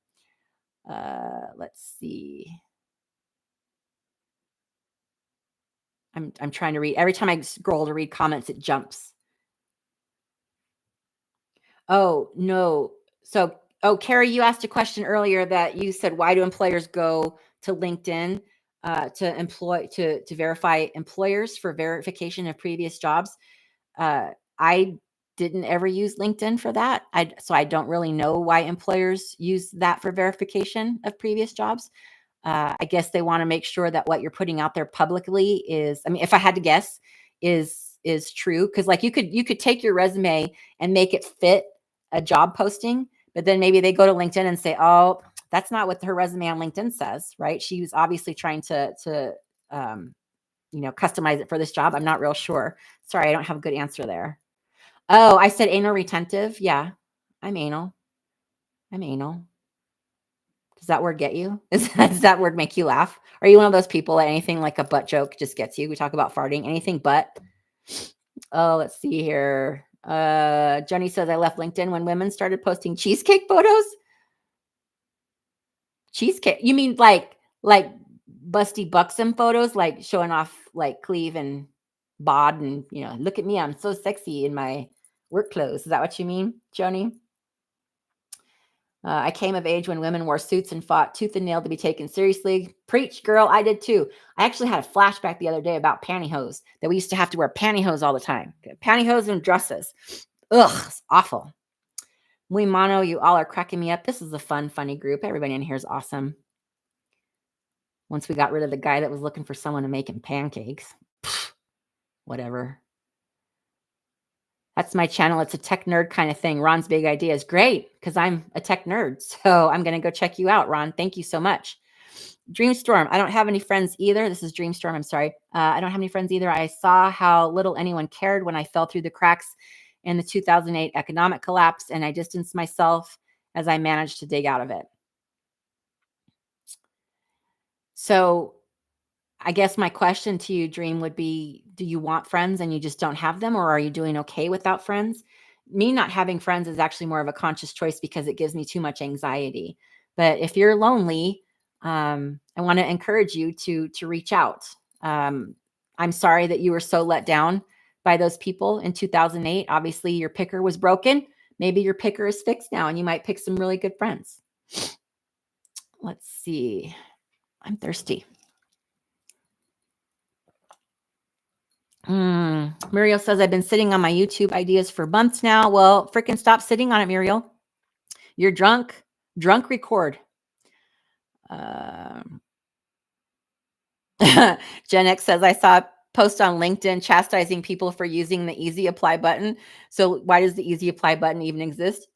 Speaker 1: Let's see. I'm trying to read. Every time I scroll to read comments, it jumps. Oh, no. So, Carrie, you asked a question earlier that you said, why do employers go to LinkedIn to verify employers for verification of previous jobs? I didn't ever use LinkedIn for that. So I don't really know why employers use that for verification of previous jobs. I guess they want to make sure that what you're putting out there publicly is, I mean, if I had to guess, is true. Cause like you could take your resume and make it fit a job posting, but then maybe they go to LinkedIn and say, oh, that's not what her resume on LinkedIn says, right? She was obviously trying to customize it for this job. I'm not real sure. Sorry, I don't have a good answer there. Oh, I said anal retentive. Yeah, I'm anal. I'm anal. Does that word get you? Does that word make you laugh? Are you one of those people that anything like a butt joke just gets you? We talk about farting, anything but. Oh, let's see here. Jenny says, I left LinkedIn when women started posting cheesecake photos. Cheesecake? You mean like busty buxom photos, like showing off like cleave and bod and, look at me, I'm so sexy in my work clothes. Is that what you mean, Joni? I came of age when women wore suits and fought tooth and nail to be taken seriously. Preach, girl. I did too. I actually had a flashback the other day about pantyhose, that we used to have to wear pantyhose all the time. Pantyhose and dresses. Ugh, it's awful. Muy Mono, you all are cracking me up. This is a fun, funny group. Everybody in here is awesome. Once we got rid of the guy that was looking for someone to make him pancakes. Pfft, whatever. That's my channel. It's a tech nerd kind of thing. Ron's big idea is great because I'm a tech nerd. So I'm going to go check you out, Ron. Thank you so much. Dreamstorm. I don't have any friends either. This is Dreamstorm. I'm sorry. I don't have any friends either. I saw how little anyone cared when I fell through the cracks in the 2008 economic collapse, and I distanced myself as I managed to dig out of it. So I guess my question to you, Dream, would be, do you want friends and you just don't have them, or are you doing okay without friends? Me not having friends is actually more of a conscious choice because it gives me too much anxiety. But if you're lonely, I want to encourage you to reach out. I'm sorry that you were so let down by those people in 2008. Obviously, your picker was broken. Maybe your picker is fixed now and you might pick some really good friends. Let's see. I'm thirsty. Muriel says, I've been sitting on my YouTube ideas for months now. Well, freaking stop sitting on it, Muriel. You're drunk. Drunk record. Gen X says, I saw post on LinkedIn chastising people for using the easy apply button. So why does the easy apply button even exist?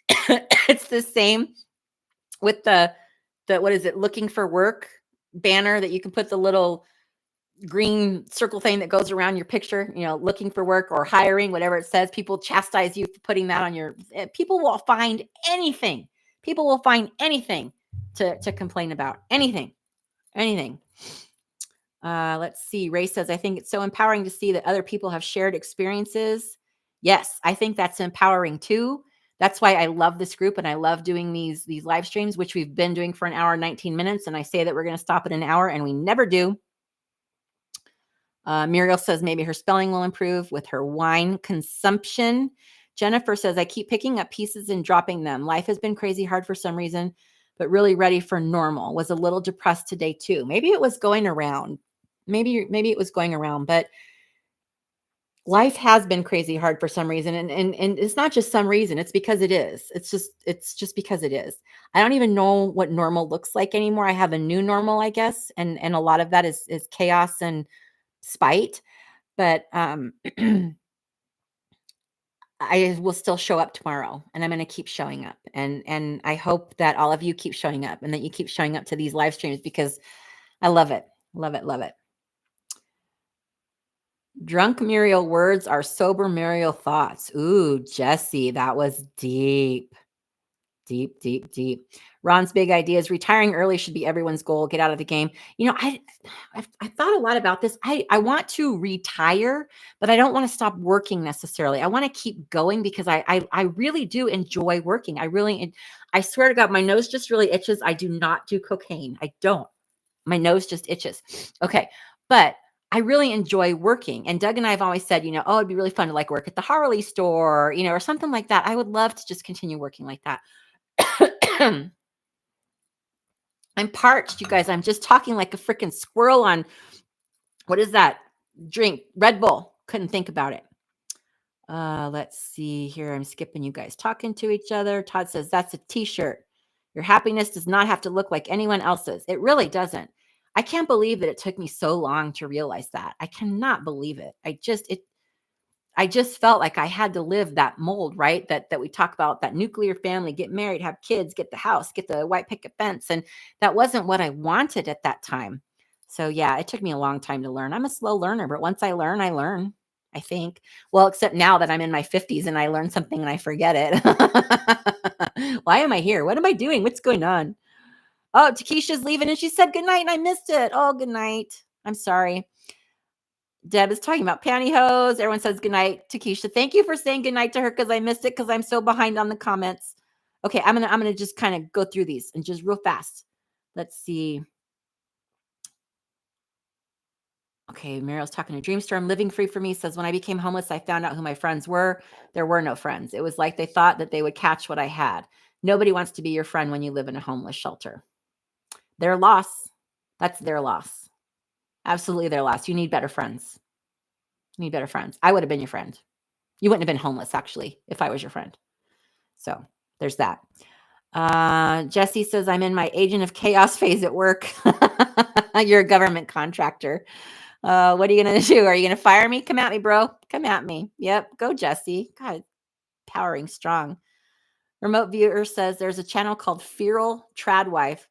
Speaker 1: It's the same with the what is it, looking for work banner that you can put the little green circle thing that goes around your picture, looking for work or hiring, whatever it says. People chastise you for putting that on your, people will find anything. People will find anything to complain about. Anything. Let's see. Ray says, I think it's so empowering to see that other people have shared experiences. Yes, I think that's empowering too. That's why I love this group and I love doing these live streams, which we've been doing for an hour and 19 minutes. And I say that we're going to stop at an hour and we never do. Muriel says maybe her spelling will improve with her wine consumption. Jennifer says, I keep picking up pieces and dropping them. Life has been crazy hard for some reason, but really ready for normal. Was a little depressed today too. Maybe it was going around. Maybe it was going around, but life has been crazy hard for some reason. And it's not just some reason, it's because it is. It's just because it is. I don't even know what normal looks like anymore. I have a new normal, I guess. And a lot of that is chaos and spite, but I will still show up tomorrow and I'm going to keep showing up. And I hope that all of you keep showing up and that you keep showing up to these live streams because I love it. Love it. Love it. Drunk Muriel words are sober Muriel thoughts. Ooh, Jesse, that was deep. Deep. Ron's big idea is retiring early should be everyone's goal. Get out of the game. I thought a lot about this. I want to retire, but I don't want to stop working necessarily. I want to keep going because I really do enjoy working. I swear to God, my nose just really itches. I do not do cocaine. I don't. My nose just itches. Okay. But I really enjoy working. And Doug and I have always said, oh, it'd be really fun to like work at the Harley store, or something like that. I would love to just continue working like that. I'm parched, you guys. I'm just talking like a freaking squirrel on, what is that drink? Red Bull. Couldn't think about it. Let's see here. I'm skipping you guys talking to each other. Todd says, that's a t-shirt. Your happiness does not have to look like anyone else's. It really doesn't. I can't believe that it took me so long to realize that. I cannot believe it. I just felt like I had to live that mold, right? That we talk about, that nuclear family, get married, have kids, get the house, get the white picket fence. And that wasn't what I wanted at that time. So yeah, it took me a long time to learn. I'm a slow learner, but once I learn, I think. Well, except now that I'm in my 50s and I learn something and I forget it. Why am I here? What am I doing? What's going on? Oh, Takesha's leaving and she said goodnight and I missed it. Oh, good night. I'm sorry. Deb is talking about pantyhose. Everyone says goodnight to Keisha. Thank you for saying goodnight to her because I missed it because I'm so behind on the comments. Okay, I'm gonna just kind of go through these and just real fast. Let's see. Okay, Muriel's talking to Dreamstorm. Living Free for Me says, when I became homeless, I found out who my friends were. There were no friends. It was like they thought that they would catch what I had. Nobody wants to be your friend when you live in a homeless shelter. Their loss. That's their loss. Absolutely their loss. You need better friends. You need better friends. I would have been your friend. You wouldn't have been homeless, actually, if I was your friend. So there's that. Jesse says, I'm in my agent of chaos phase at work. You're a government contractor. What are you going to do? Are you going to fire me? Come at me, bro. Come at me. Yep. Go, Jesse. God, powering strong. Remote viewer says there's a channel called Feral Tradwife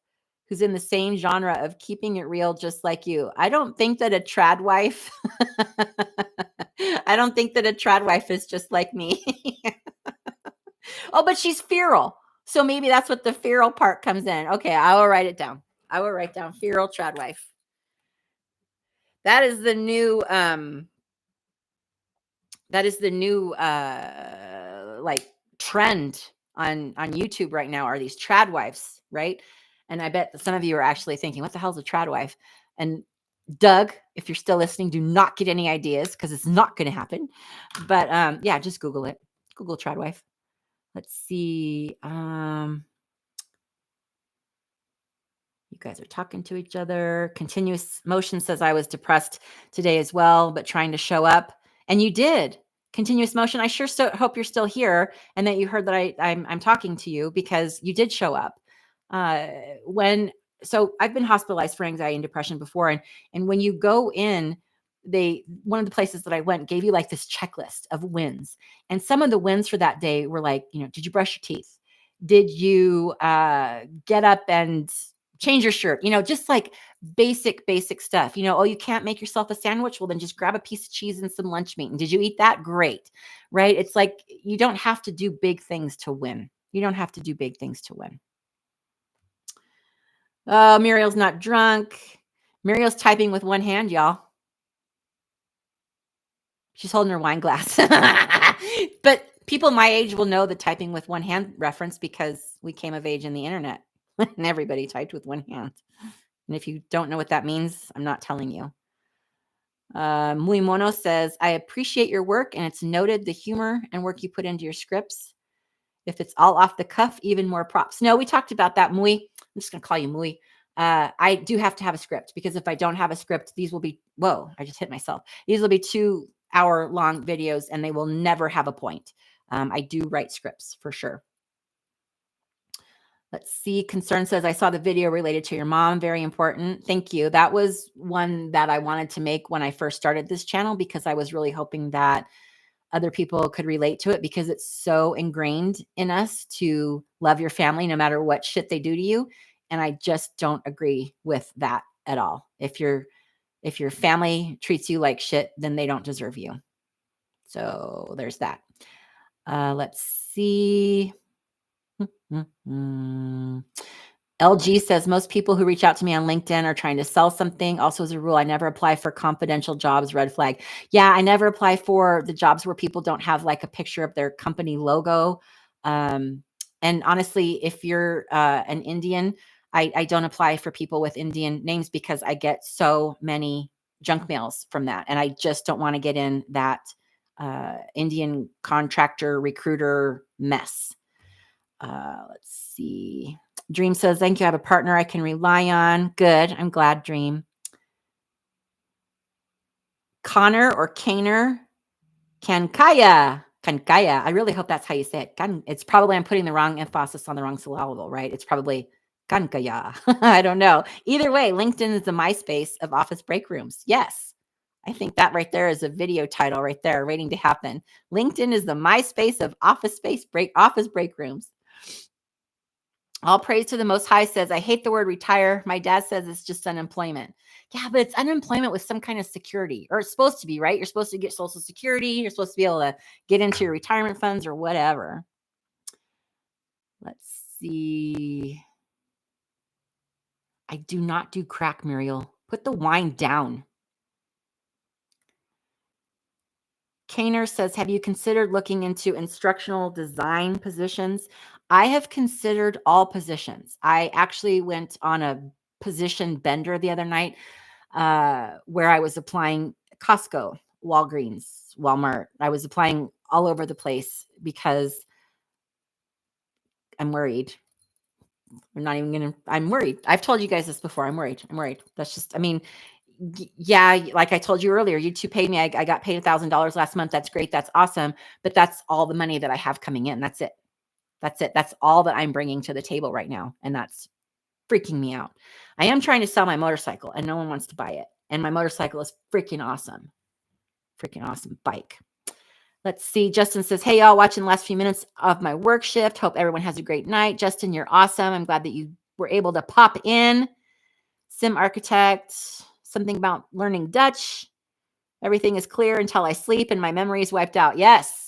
Speaker 1: who's in the same genre of keeping it real, just like you. I don't think that a tradwife, I don't think that a tradwife is just like me. Oh, but she's feral. So maybe that's what the feral part comes in. Okay, I will write it down. I will write down Feral Tradwife. That is the new like trend on YouTube right now are these tradwives, right? And I bet some of you are actually thinking, what the hell is a tradwife? And Doug, if you're still listening, do not get any ideas because it's not going to happen. But yeah, just Google it. Google tradwife. Let's see. You guys are talking to each other. Continuous Motion says I was depressed today as well, but trying to show up. And you did. Continuous Motion. I sure hope you're still here and that you heard that I'm talking to you because you did show up. So I've been hospitalized for anxiety and depression before. And when you go in, one of the places that I went gave you like this checklist of wins. And some of the wins for that day were like, did you brush your teeth? Did you get up and change your shirt? Just like basic stuff. Oh, you can't make yourself a sandwich? Well, then just grab a piece of cheese and some lunch meat. And did you eat that? Great. Right? It's like you don't have to do big things to win. You don't have to do big things to win. Oh, Muriel's not drunk. Muriel's typing with one hand, y'all. She's holding her wine glass. But people my age will know the typing with one hand reference because we came of age in the internet and everybody typed with one hand. And if you don't know what that means, I'm not telling you. Muy Mono says, I appreciate your work and it's noted the humor and work you put into your scripts. If it's all off the cuff, even more props. No, we talked about that, Muy. I'm just going to call you Muy. I do have to have a script because if I don't have a script, these will be, whoa, I just hit myself. These will be 2-hour-long videos and they will never have a point. I do write scripts for sure. Let's see. Concern says, I saw the video related to your mom. Very important. Thank you. That was one that I wanted to make when I first started this channel because I was really hoping that other people could relate to it because it's so ingrained in us to love your family no matter what shit they do to you. And I just don't agree with that at all. If your family treats you like shit, then they don't deserve you. So there's that. Let's see. LG says, most people who reach out to me on LinkedIn are trying to sell something. Also, as a rule, I never apply for confidential jobs, red flag. Yeah, I never apply for the jobs where people don't have like a picture of their company logo. And honestly, if you're an Indian, I don't apply for people with Indian names because I get so many junk mails from that. And I just don't want to get in that Indian contractor recruiter mess. Let's see. Dream says, thank you. I have a partner I can rely on. Good. I'm glad, Dream. Connor or Kaner. Kankaya. Kankaya. I really hope that's how you say it. It's probably, I'm putting the wrong emphasis on the wrong syllable, right? It's probably Kankaya. I don't know. Either way, LinkedIn is the MySpace of office break rooms. Yes. I think that right there is a video title right there waiting to happen. LinkedIn is the MySpace of office break rooms. All praise to the Most High says, I hate the word retire. My dad says it's just unemployment. Yeah, but it's unemployment with some kind of security, or it's supposed to be, right? You're supposed to get Social Security. You're supposed to be able to get into your retirement funds or whatever. Let's see. I do not do crack, Muriel. Put the wine down. Kaner says, have you considered looking into instructional design positions? I have considered all positions. I actually went on a position bender the other night where I was applying Costco, Walgreens, Walmart. I was applying all over the place because I'm worried. I'm worried. I've told you guys this before. I'm worried. That's just, yeah, like I told you earlier, you two paid me. I got paid $1,000 last month. That's great. That's awesome. But that's all the money that I have coming in. That's it. That's all that I'm bringing to the table right now. And that's freaking me out. I am trying to sell my motorcycle and no one wants to buy it. And my motorcycle is freaking awesome. Freaking awesome bike. Let's see. Justin says, hey, y'all, watching the last few minutes of my work shift. Hope everyone has a great night. Justin, you're awesome. I'm glad that you were able to pop in. Sim architect, something about learning Dutch. Everything is clear until I sleep and my memory is wiped out. Yes.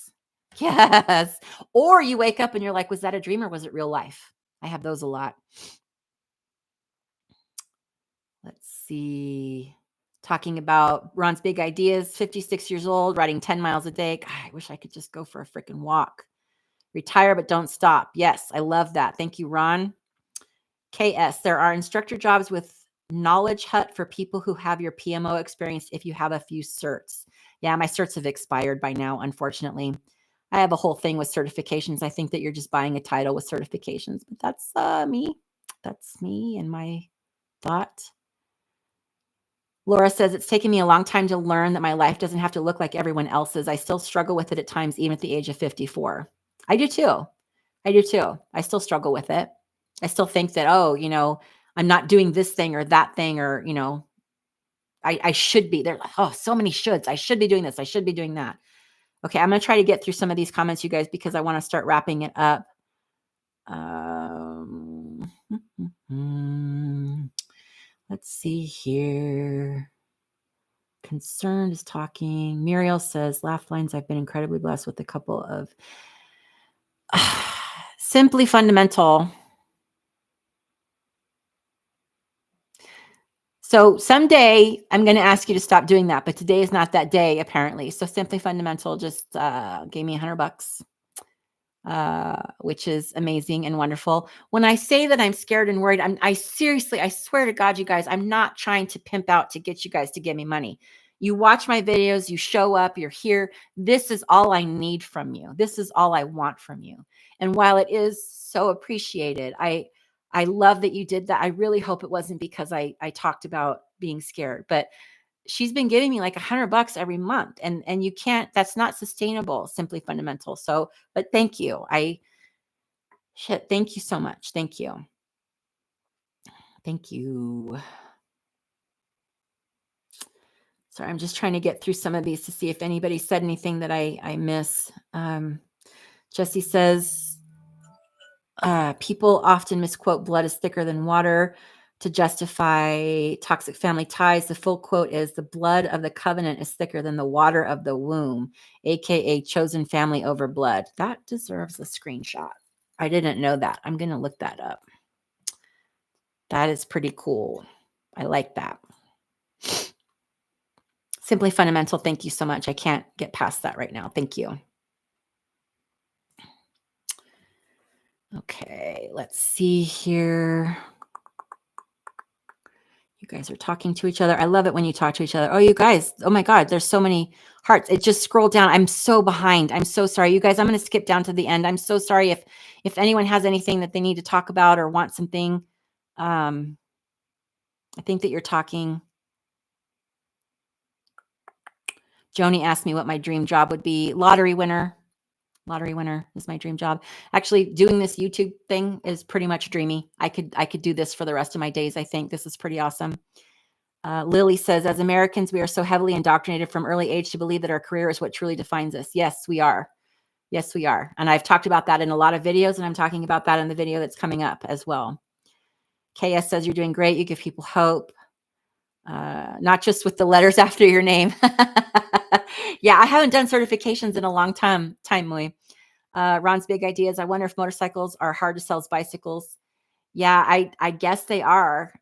Speaker 1: Yes. Or you wake up and you're like, was that a dream or was it real life? I have those a lot. Let's see. Talking about Ron's big ideas, 56 years old, riding 10 miles a day. God, I wish I could just go for a freaking walk. Retire, but don't stop. Yes, I love that. Thank you, Ron. KS, there are instructor jobs with Knowledge Hut for people who have your PMO experience if you have a few certs. Yeah, my certs have expired by now, unfortunately. I have a whole thing with certifications. I think that you're just buying a title with certifications, but that's me. That's me and my thought. Laura says, it's taken me a long time to learn that my life doesn't have to look like everyone else's. I still struggle with it at times, even at the age of 54. I do too. I still struggle with it. I still think that, I'm not doing this thing or that thing or, I should be. They're like, oh, so many shoulds. I should be doing this. I should be doing that. Okay, I'm going to try to get through some of these comments, you guys, because I want to start wrapping it up. Let's see here. Concerned is talking. Muriel says, laugh lines. I've been incredibly blessed with a couple of simply fundamental. So someday I'm going to ask you to stop doing that, but today is not that day apparently. So simply fundamental just gave me $100. Which is amazing and wonderful. When I say that I'm scared and worried, I seriously, I swear to God, you guys, I'm not trying to pimp out to get you guys to give me money. You watch my videos, you show up, you're here. This is all I need from you. This is all I want from you. And while it is so appreciated, I love that you did that. I really hope it wasn't because I talked about being scared, but she's been giving me like $100 every month, and you can't, that's not sustainable, simply fundamental. So, but thank you. Thank you so much. Thank you. Thank you. Sorry, I'm just trying to get through some of these to see if anybody said anything that I miss. Jesse says, people often misquote blood is thicker than water to justify toxic family ties. The full quote is, the blood of the covenant is thicker than the water of the womb, aka chosen family over blood. That deserves a screenshot. I didn't know that. I'm going to look that up. That is pretty cool. I like that. Simply fundamental. Thank you so much. I can't get past that right now. Thank you. Okay, let's see here. You guys are talking to each other. I love it when you talk to each other. Oh, you guys. Oh my God. There's so many hearts. It just scrolled down. I'm so behind. I'm so sorry. You guys, I'm going to skip down to the end. I'm so sorry if anyone has anything that they need to talk about or want something. I think that you're talking. Joni asked me what my dream job would be. Lottery winner. Lottery winner is my dream job. Actually, doing this YouTube thing is pretty much dreamy. I could do this for the rest of my days. I think this is pretty awesome. Lily says, as Americans, we are so heavily indoctrinated from early age to believe that our career is what truly defines us. Yes, we are. Yes, we are. And I've talked about that in a lot of videos, and I'm talking about that in the video that's coming up as well. KS says, you're doing great. You give people hope. Not just with the letters after your name. Yeah, I haven't done certifications in a long time, Mui. Ron's big ideas. I wonder if motorcycles are hard to sell as bicycles. Yeah, I guess they are,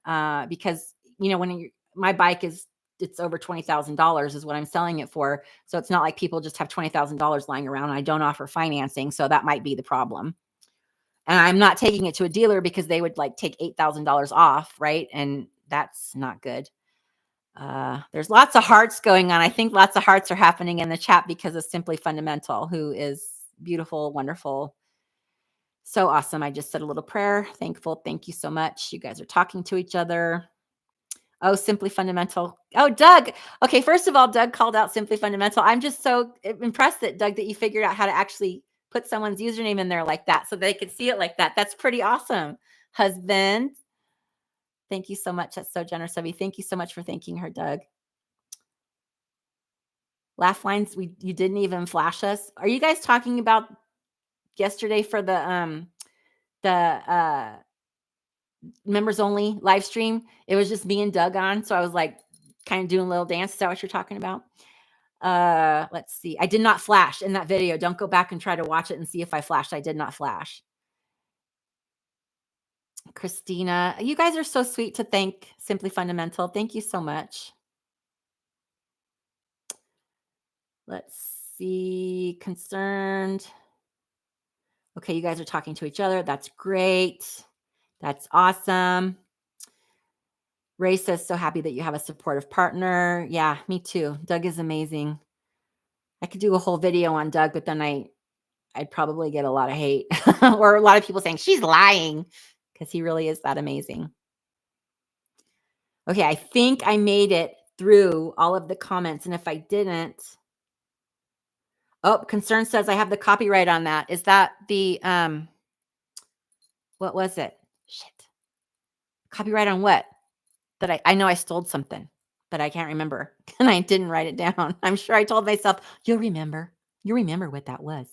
Speaker 1: because, when my bike it's over $20,000 is what I'm selling it for. So it's not like people just have $20,000 lying around. I don't offer financing. So that might be the problem. And I'm not taking it to a dealer because they would like take $8,000 off. Right. And that's not good. There's lots of hearts going on. I think lots of hearts are happening in the chat because of Simply Fundamental, who is beautiful, wonderful. So awesome. I just said a little prayer. Thankful. Thank you so much. You guys are talking to each other. Oh, Simply Fundamental. Oh, Doug. Okay. First of all, Doug called out Simply Fundamental. I'm just so impressed that, Doug, that you figured out how to actually put someone's username in there like that so they could see it like that. That's pretty awesome. Husband. Thank you so much. That's so generous of you. Thank you so much for thanking her, Doug. Laugh lines. You didn't even flash us. Are you guys talking about yesterday for the members only live stream? It was just me and Doug on. So I was like kind of doing a little dance. Is that what you're talking about? Let's see. I did not flash in that video. Don't go back and try to watch it and see if I flashed. I did not flash. Christina, you guys are so sweet to thank Simply Fundamental. Thank you so much. Let's see. Concerned. Okay, you guys are talking to each other. That's great. That's awesome. Ray says, so happy that you have a supportive partner. Yeah, me too. Doug is amazing. I could do a whole video on Doug, but then I'd probably get a lot of hate or a lot of people saying she's lying because he really is that amazing. Okay, I think I made it through all of the comments. And if I didn't, Concern says I have the copyright on that. Is that the, what was it? Shit. Copyright on what? That I know I stole something. but I can't remember. And I didn't write it down. I'm sure I told myself, you'll remember. You'll remember what that was.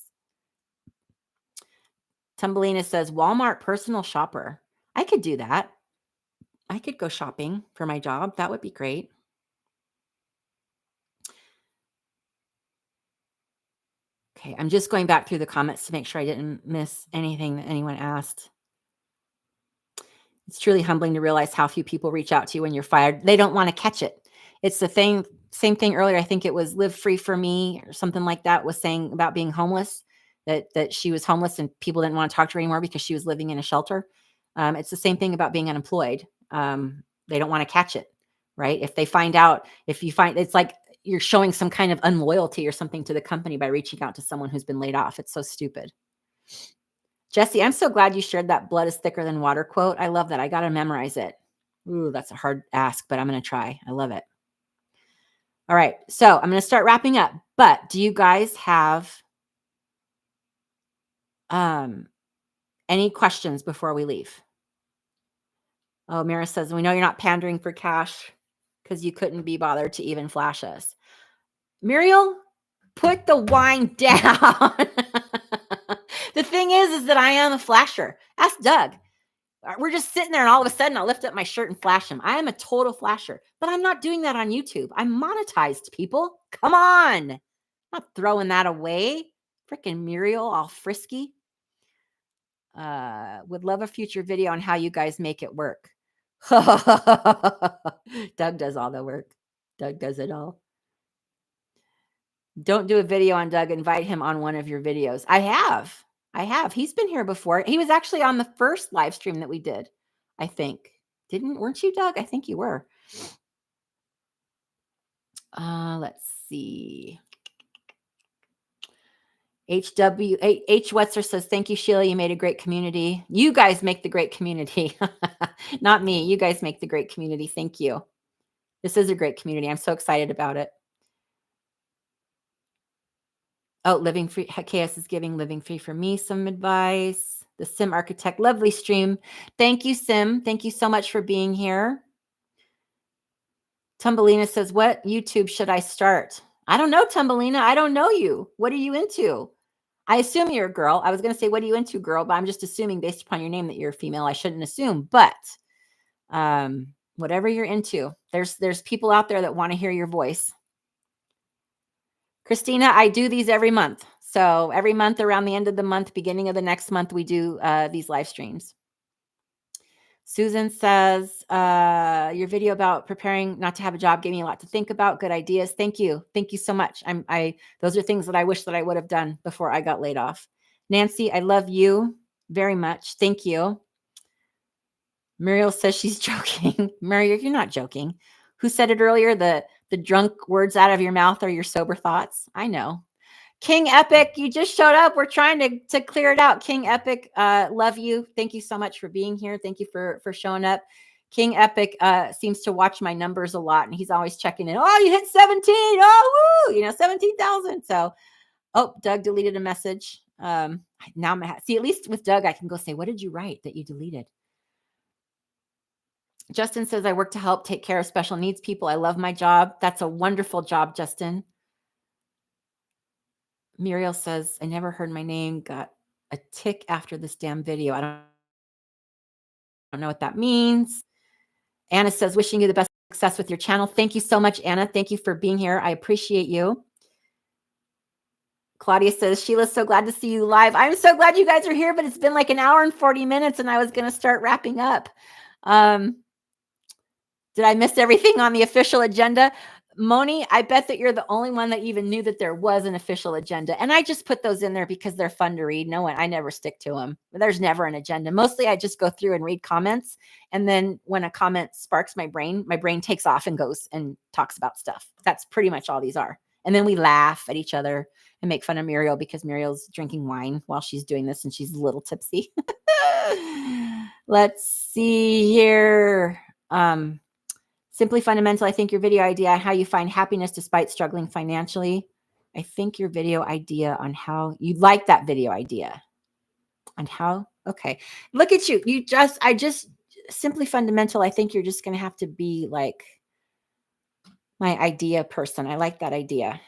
Speaker 1: Tumbelina says, Walmart personal shopper. I could do that. I could go shopping for my job. That would be great. Okay, I'm just going back through the comments to make sure I didn't miss anything that anyone asked. It's truly humbling to realize how few people reach out to you when you're fired. They don't want to catch it. It's the thing, same thing earlier. I think it was Live Free for Me or something like that was saying about being homeless, that she was homeless and people didn't want to talk to her anymore because she was living in a shelter. It's the same thing about being unemployed. They don't want to catch it, right? If they find out, if you find, it's like you're showing some kind of unloyalty or something to the company by reaching out to someone who's been laid off. It's so stupid. Jesse, I'm so glad you shared that blood is thicker than water quote. I love that. I got to memorize it. Ooh, that's a hard ask, but I'm going to try. I love it. All right. So I'm going to start wrapping up, but do you guys have any questions before we leave? Oh, Mira says, we know you're not pandering for cash because you couldn't be bothered to even flash us. Muriel, put the wine down. The thing is that I am a flasher. Ask Doug. We're just sitting there and all of a sudden I'll lift up my shirt and flash him. I am a total flasher, but I'm not doing that on YouTube. I'm monetized, people. Come on. I'm not throwing that away. Freaking Muriel, all frisky. Would love a future video on how you guys make it work. Doug does all the work. Doug does it all. Don't do a video on Doug. Invite him on one of your videos. I have. He's been here before. He was actually on the first live stream that we did, I think. Weren't you, Doug? I think you were. Let's see. H. Wetzer says, thank you, Sheila. You made a great community. You guys make the great community. Not me. You guys make the great community. Thank you. This is a great community. I'm so excited about it. Oh, Living Free. KS is giving Living Free for Me some advice. The Sim Architect, lovely stream. Thank you, Sim. Thank you so much for being here. Tumbelina says, what YouTube should I start? I don't know, Tumbelina. I don't know you. What are you into? I assume you're a girl. I was going to say, what are you into, girl? But I'm just assuming based upon your name that you're a female. I shouldn't assume, but whatever you're into, there's people out there that want to hear your voice. Christina, I do these every month. So every month around the end of the month, beginning of the next month, we do these live streams. Susan says, your video about preparing not to have a job gave me a lot to think about. Good ideas. Thank you. Thank you so much. Those are things that I wish that I would have done before I got laid off. Nancy, I love you very much. Thank you. Muriel says she's joking. Muriel, you're not joking. Who said it earlier? The drunk words out of your mouth are your sober thoughts. I know. King Epic, you just showed up. We're trying to clear it out. King Epic, love you. Thank you so much for being here. Thank you for showing up. King Epic seems to watch my numbers a lot, and he's always checking in. Oh, you hit 17. Oh, woo, 17,000. So, oh, Doug deleted a message. Now I'm see, at least with Doug, I can go say, what did you write that you deleted? Justin says, I work to help take care of special needs people. I love my job. That's a wonderful job, Justin. Muriel says, I never heard my name. Got a tick after this damn video. I don't know what that means. Anna says, wishing you the best success with your channel. Thank you so much, Anna. Thank you for being here. I appreciate you. Claudia says, Sheila's so glad to see you live. I'm so glad you guys are here, but it's been like an hour and 40 minutes and I was going to start wrapping up. Did I miss everything on the official agenda? Moni, I bet that you're the only one that even knew that there was an official agenda. And I just put those in there because they're fun to read. I never stick to them. There's never an agenda. Mostly I just go through and read comments. And then when a comment sparks my brain takes off and goes and talks about stuff. That's pretty much all these are. And then we laugh at each other and make fun of Muriel because Muriel's drinking wine while she's doing this and she's a little tipsy. Let's see here. Simply Fundamental, I think your video idea on how you find happiness despite struggling financially. I think your video idea on how you like that video idea on how. Okay. Look at you. I just Simply Fundamental. I think you're just going to have to be like My idea person. I like that idea.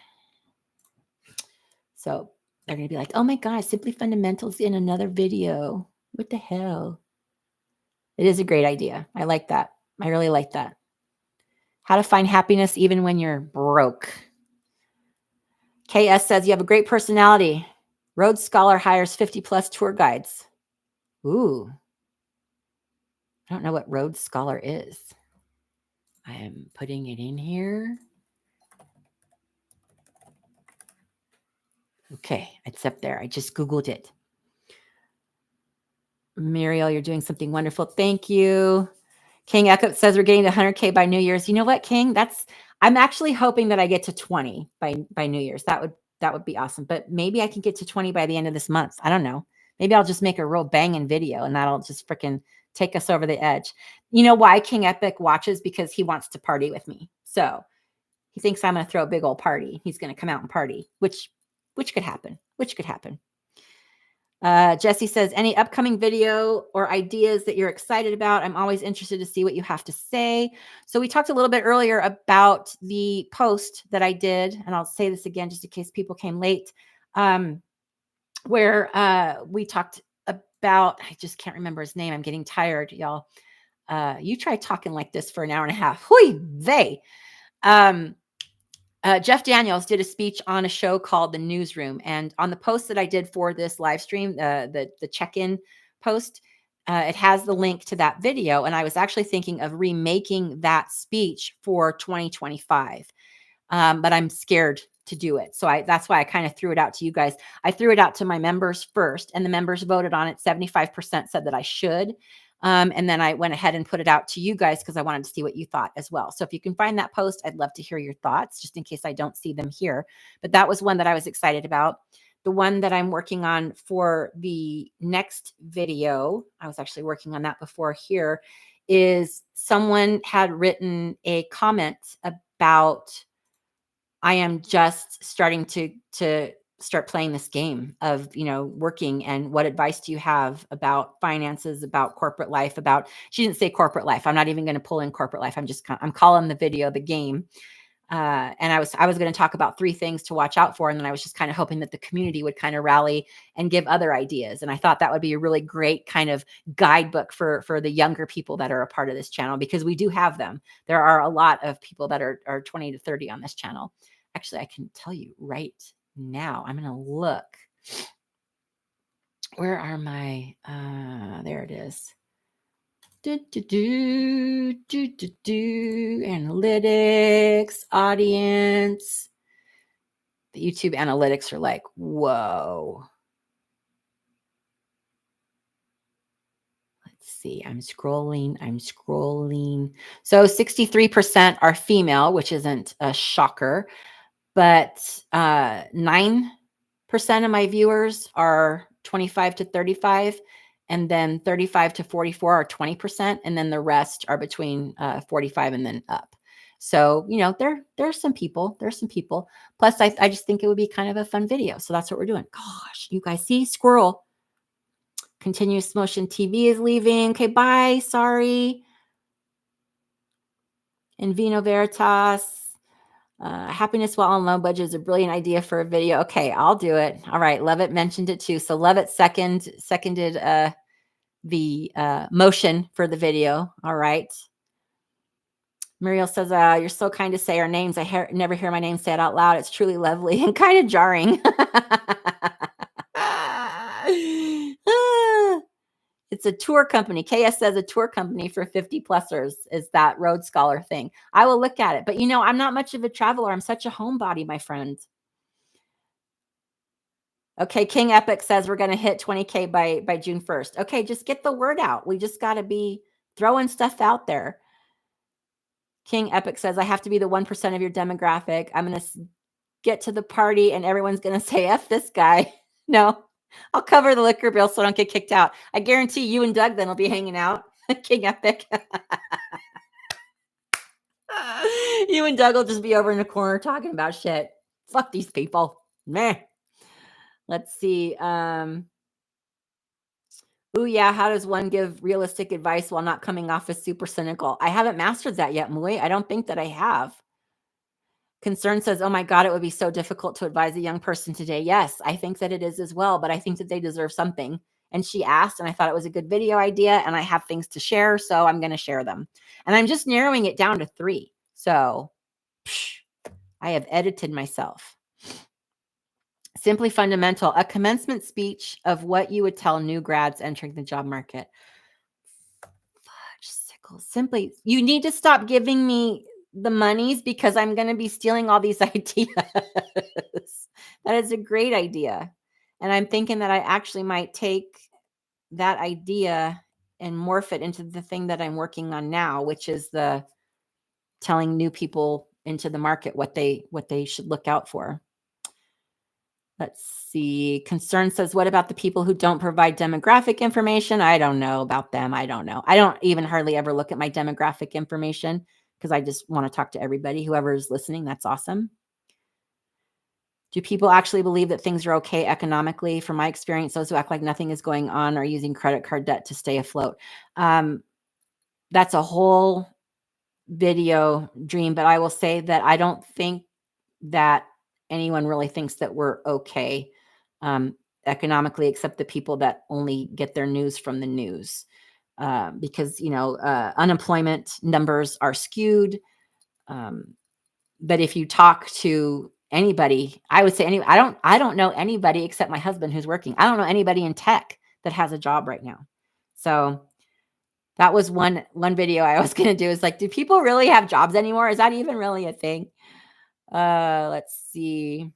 Speaker 1: So they're going to be like, oh my God, Simply Fundamentals in another video. What the hell? It is a great idea. I like that. I really like that. How to find happiness even when you're broke. KS says you have a great personality. Rhodes Scholar hires 50 plus tour guides. Ooh. I don't know what Rhodes Scholar is. I am putting it in here. Okay, it's up there. I just Googled it. Muriel, you're doing something wonderful. Thank you. King Echo says we're getting to 100K by New Year's. You know what, King? I'm actually hoping that I get to 20 by New Year's. That would be awesome. But maybe I can get to 20 by the end of this month. I don't know. Maybe I'll just make a real banging video and that'll just freaking take us over the edge. You know why King Epic watches? Because he wants to party with me. So he thinks I'm going to throw a big old party. He's going to come out and party, which could happen. Jesse says, any upcoming video or ideas that you're excited about? I'm always interested to see what you have to say. So we talked a little bit earlier about the post that I did, and I'll say this again just in case people came late, where we talked about, I just can't remember his name. I'm getting tired, y'all. You try talking like this for an hour and a half. Hui vey. Jeff Daniels did a speech on a show called The Newsroom. And on the post that I did for this live stream, the check-in post, it has the link to that video. And I was actually thinking of remaking that speech for 2025. But I'm scared to do it. So that's why I kind of threw it out to you guys. I threw it out to my members first, and the members voted on it. 75% said that I should. And then I went ahead and put it out to you guys because I wanted to see what you thought as well. So if you can find that post, I'd love to hear your thoughts, just in case I don't see them here. But that was one that I was excited about. The one that I'm working on for the next video, I was actually working on that before here, is someone had written a comment about, I am just starting to start playing this game of, working, and what advice do you have about finances, about corporate life, she didn't say corporate life. I'm not even going to pull in corporate life. I'm calling the video the game. And I was going to talk about 3 things to watch out for. And then I was just kind of hoping that the community would kind of rally and give other ideas. And I thought that would be a really great kind of guidebook for the younger people that are a part of this channel, because we do have them. There are a lot of people that are 20 to 30 on this channel. Actually, I can tell you right now, I'm going to look. Where are my, there it is. Analytics, audience. The YouTube analytics are like, whoa. Let's see. I'm scrolling. So 63% are female, which isn't a shocker, but 9% of my viewers are 25 to 35. And then 35 to 44 are 20%. And then the rest are between 45 and then up. So, there's some people. Plus, I just think it would be kind of a fun video. So that's what we're doing. Gosh, you guys see squirrel. Continuous motion TV is leaving. Okay, bye. Sorry. And Vino Veritas. Happiness while on low budget is a brilliant idea for a video. Okay, I'll do it. All right. Lovett mentioned it too. So Lovett seconded the motion for the video. All right. Muriel says, you're so kind to say our names. I never hear my name said out loud. It's truly lovely and kind of jarring. It's a tour company. KS says a tour company for 50 plusers is that Rhodes Scholar thing. I will look at it. But, I'm not much of a traveler. I'm such a homebody, my friend. Okay, King Epic says we're going to hit 20K by June 1st. Okay, just get the word out. We just got to be throwing stuff out there. King Epic says, I have to be the 1% of your demographic. I'm going to get to the party and everyone's going to say, F this guy. No, I'll cover the liquor bill so I don't get kicked out. I guarantee you and Doug then will be hanging out. King Epic. You and Doug will just be over in the corner talking about shit. Fuck these people. Meh. Let's see. Oh yeah, how does one give realistic advice while not coming off as super cynical? I haven't mastered that yet, Mui. I don't think that I have. Concern says, oh my God, it would be so difficult to advise a young person today. Yes, I think that it is as well, but I think that they deserve something. And she asked, and I thought it was a good video idea, and I have things to share, so I'm going to share them. And I'm just narrowing it down to 3. So I have edited myself. Simply fundamental, a commencement speech of what you would tell new grads entering the job market. Simply, you need to stop giving me the monies because I'm going to be stealing all these ideas. That is a great idea. And I'm thinking that I actually might take that idea and morph it into the thing that I'm working on now, which is the telling new people into the market what they should look out for. Let's see. Concern says, what about the people who don't provide demographic information? I don't know about them. I don't know. I don't even hardly ever look at my demographic information because I just want to talk to everybody. Whoever is listening, that's awesome. Do people actually believe that things are okay economically? From my experience, those who act like nothing is going on are using credit card debt to stay afloat. That's a whole video dream, but I will say that I don't think that anyone really thinks that we're okay economically, except the people that only get their news from the news. Because, unemployment numbers are skewed. But if you talk to anybody, I would say I don't know anybody except my husband who's working. I don't know anybody in tech that has a job right now. So that was one video I was going to do is like, do people really have jobs anymore? Is that even really a thing? Let's see.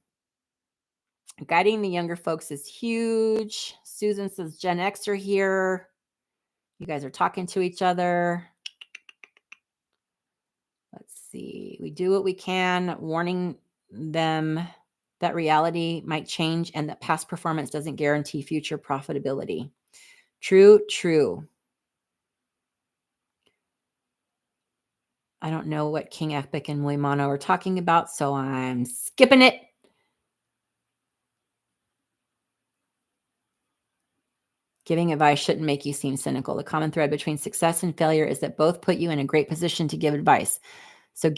Speaker 1: Guiding the younger folks is huge. Susan says Gen X are here. You guys are talking to each other. Let's see. We do what we can, warning them that reality might change and that past performance doesn't guarantee future profitability. True, true. I don't know what King Epic and Muy Mono are talking about, so I'm skipping it. Giving advice shouldn't make you seem cynical. The common thread between success and failure is that both put you in a great position to give advice. So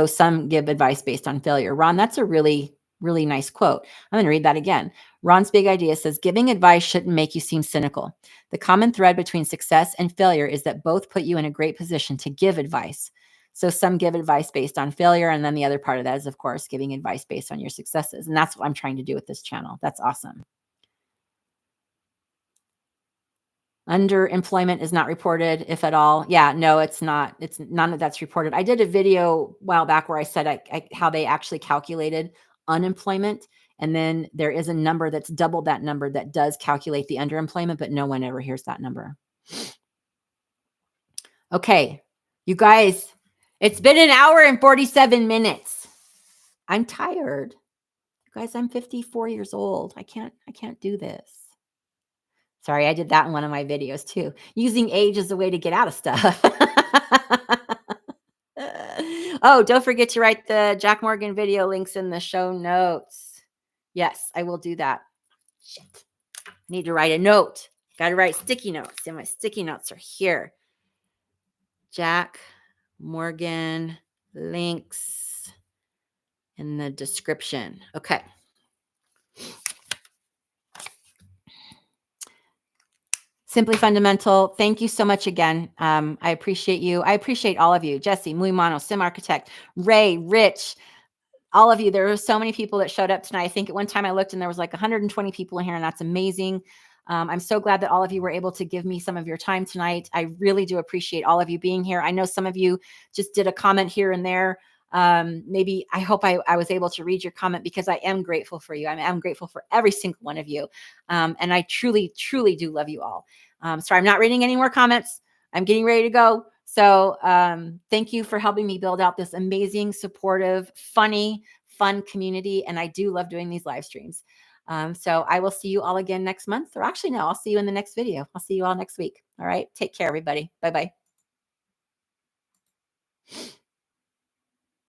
Speaker 1: some give advice based on failure. Ron, that's a really, really nice quote. I'm going to read that again. Ron's big idea says, giving advice shouldn't make you seem cynical. The common thread between success and failure is that both put you in a great position to give advice. So some give advice based on failure. And then the other part of that is, of course, giving advice based on your successes. And that's what I'm trying to do with this channel. That's awesome. Underemployment is not reported, if at all. Yeah, no, it's not. It's none of that's reported. I did a video a while back where I said how they actually calculated unemployment. And then there is a number that's double that number that does calculate the underemployment, but no one ever hears that number. Okay, you guys, it's been an hour and 47 minutes. I'm tired. You guys, I'm 54 years old. I can't do this. Sorry, I did that in one of my videos too. Using age as a way to get out of stuff. Oh, don't forget to write the Jack Morgan video links in the show notes. Yes, I will do that. Shit. Need to write a note. Got to write sticky notes. And my sticky notes are here. Jack Morgan links in the description. Okay. Simply Fundamental, thank you so much again. I appreciate you. I appreciate all of you. Jesse, Muy Mono, Sim Architect, Ray, Rich, all of you. There were so many people that showed up tonight. I think at one time I looked and there was like 120 people in here, and that's amazing. I'm so glad that all of you were able to give me some of your time tonight. I really do appreciate all of you being here. I know some of you just did a comment here and there. Maybe I hope I was able to read your comment because I am grateful for you. I'm grateful for every single one of you. And I truly, truly do love you all. Sorry, I'm not reading any more comments. I'm getting ready to go. So thank you for helping me build out this amazing, supportive, funny, fun community. And I do love doing these live streams. So I will see you all again next month, or actually, no, I'll see you in the next video. I'll see you all next week. All right. Take care, everybody. Bye-bye.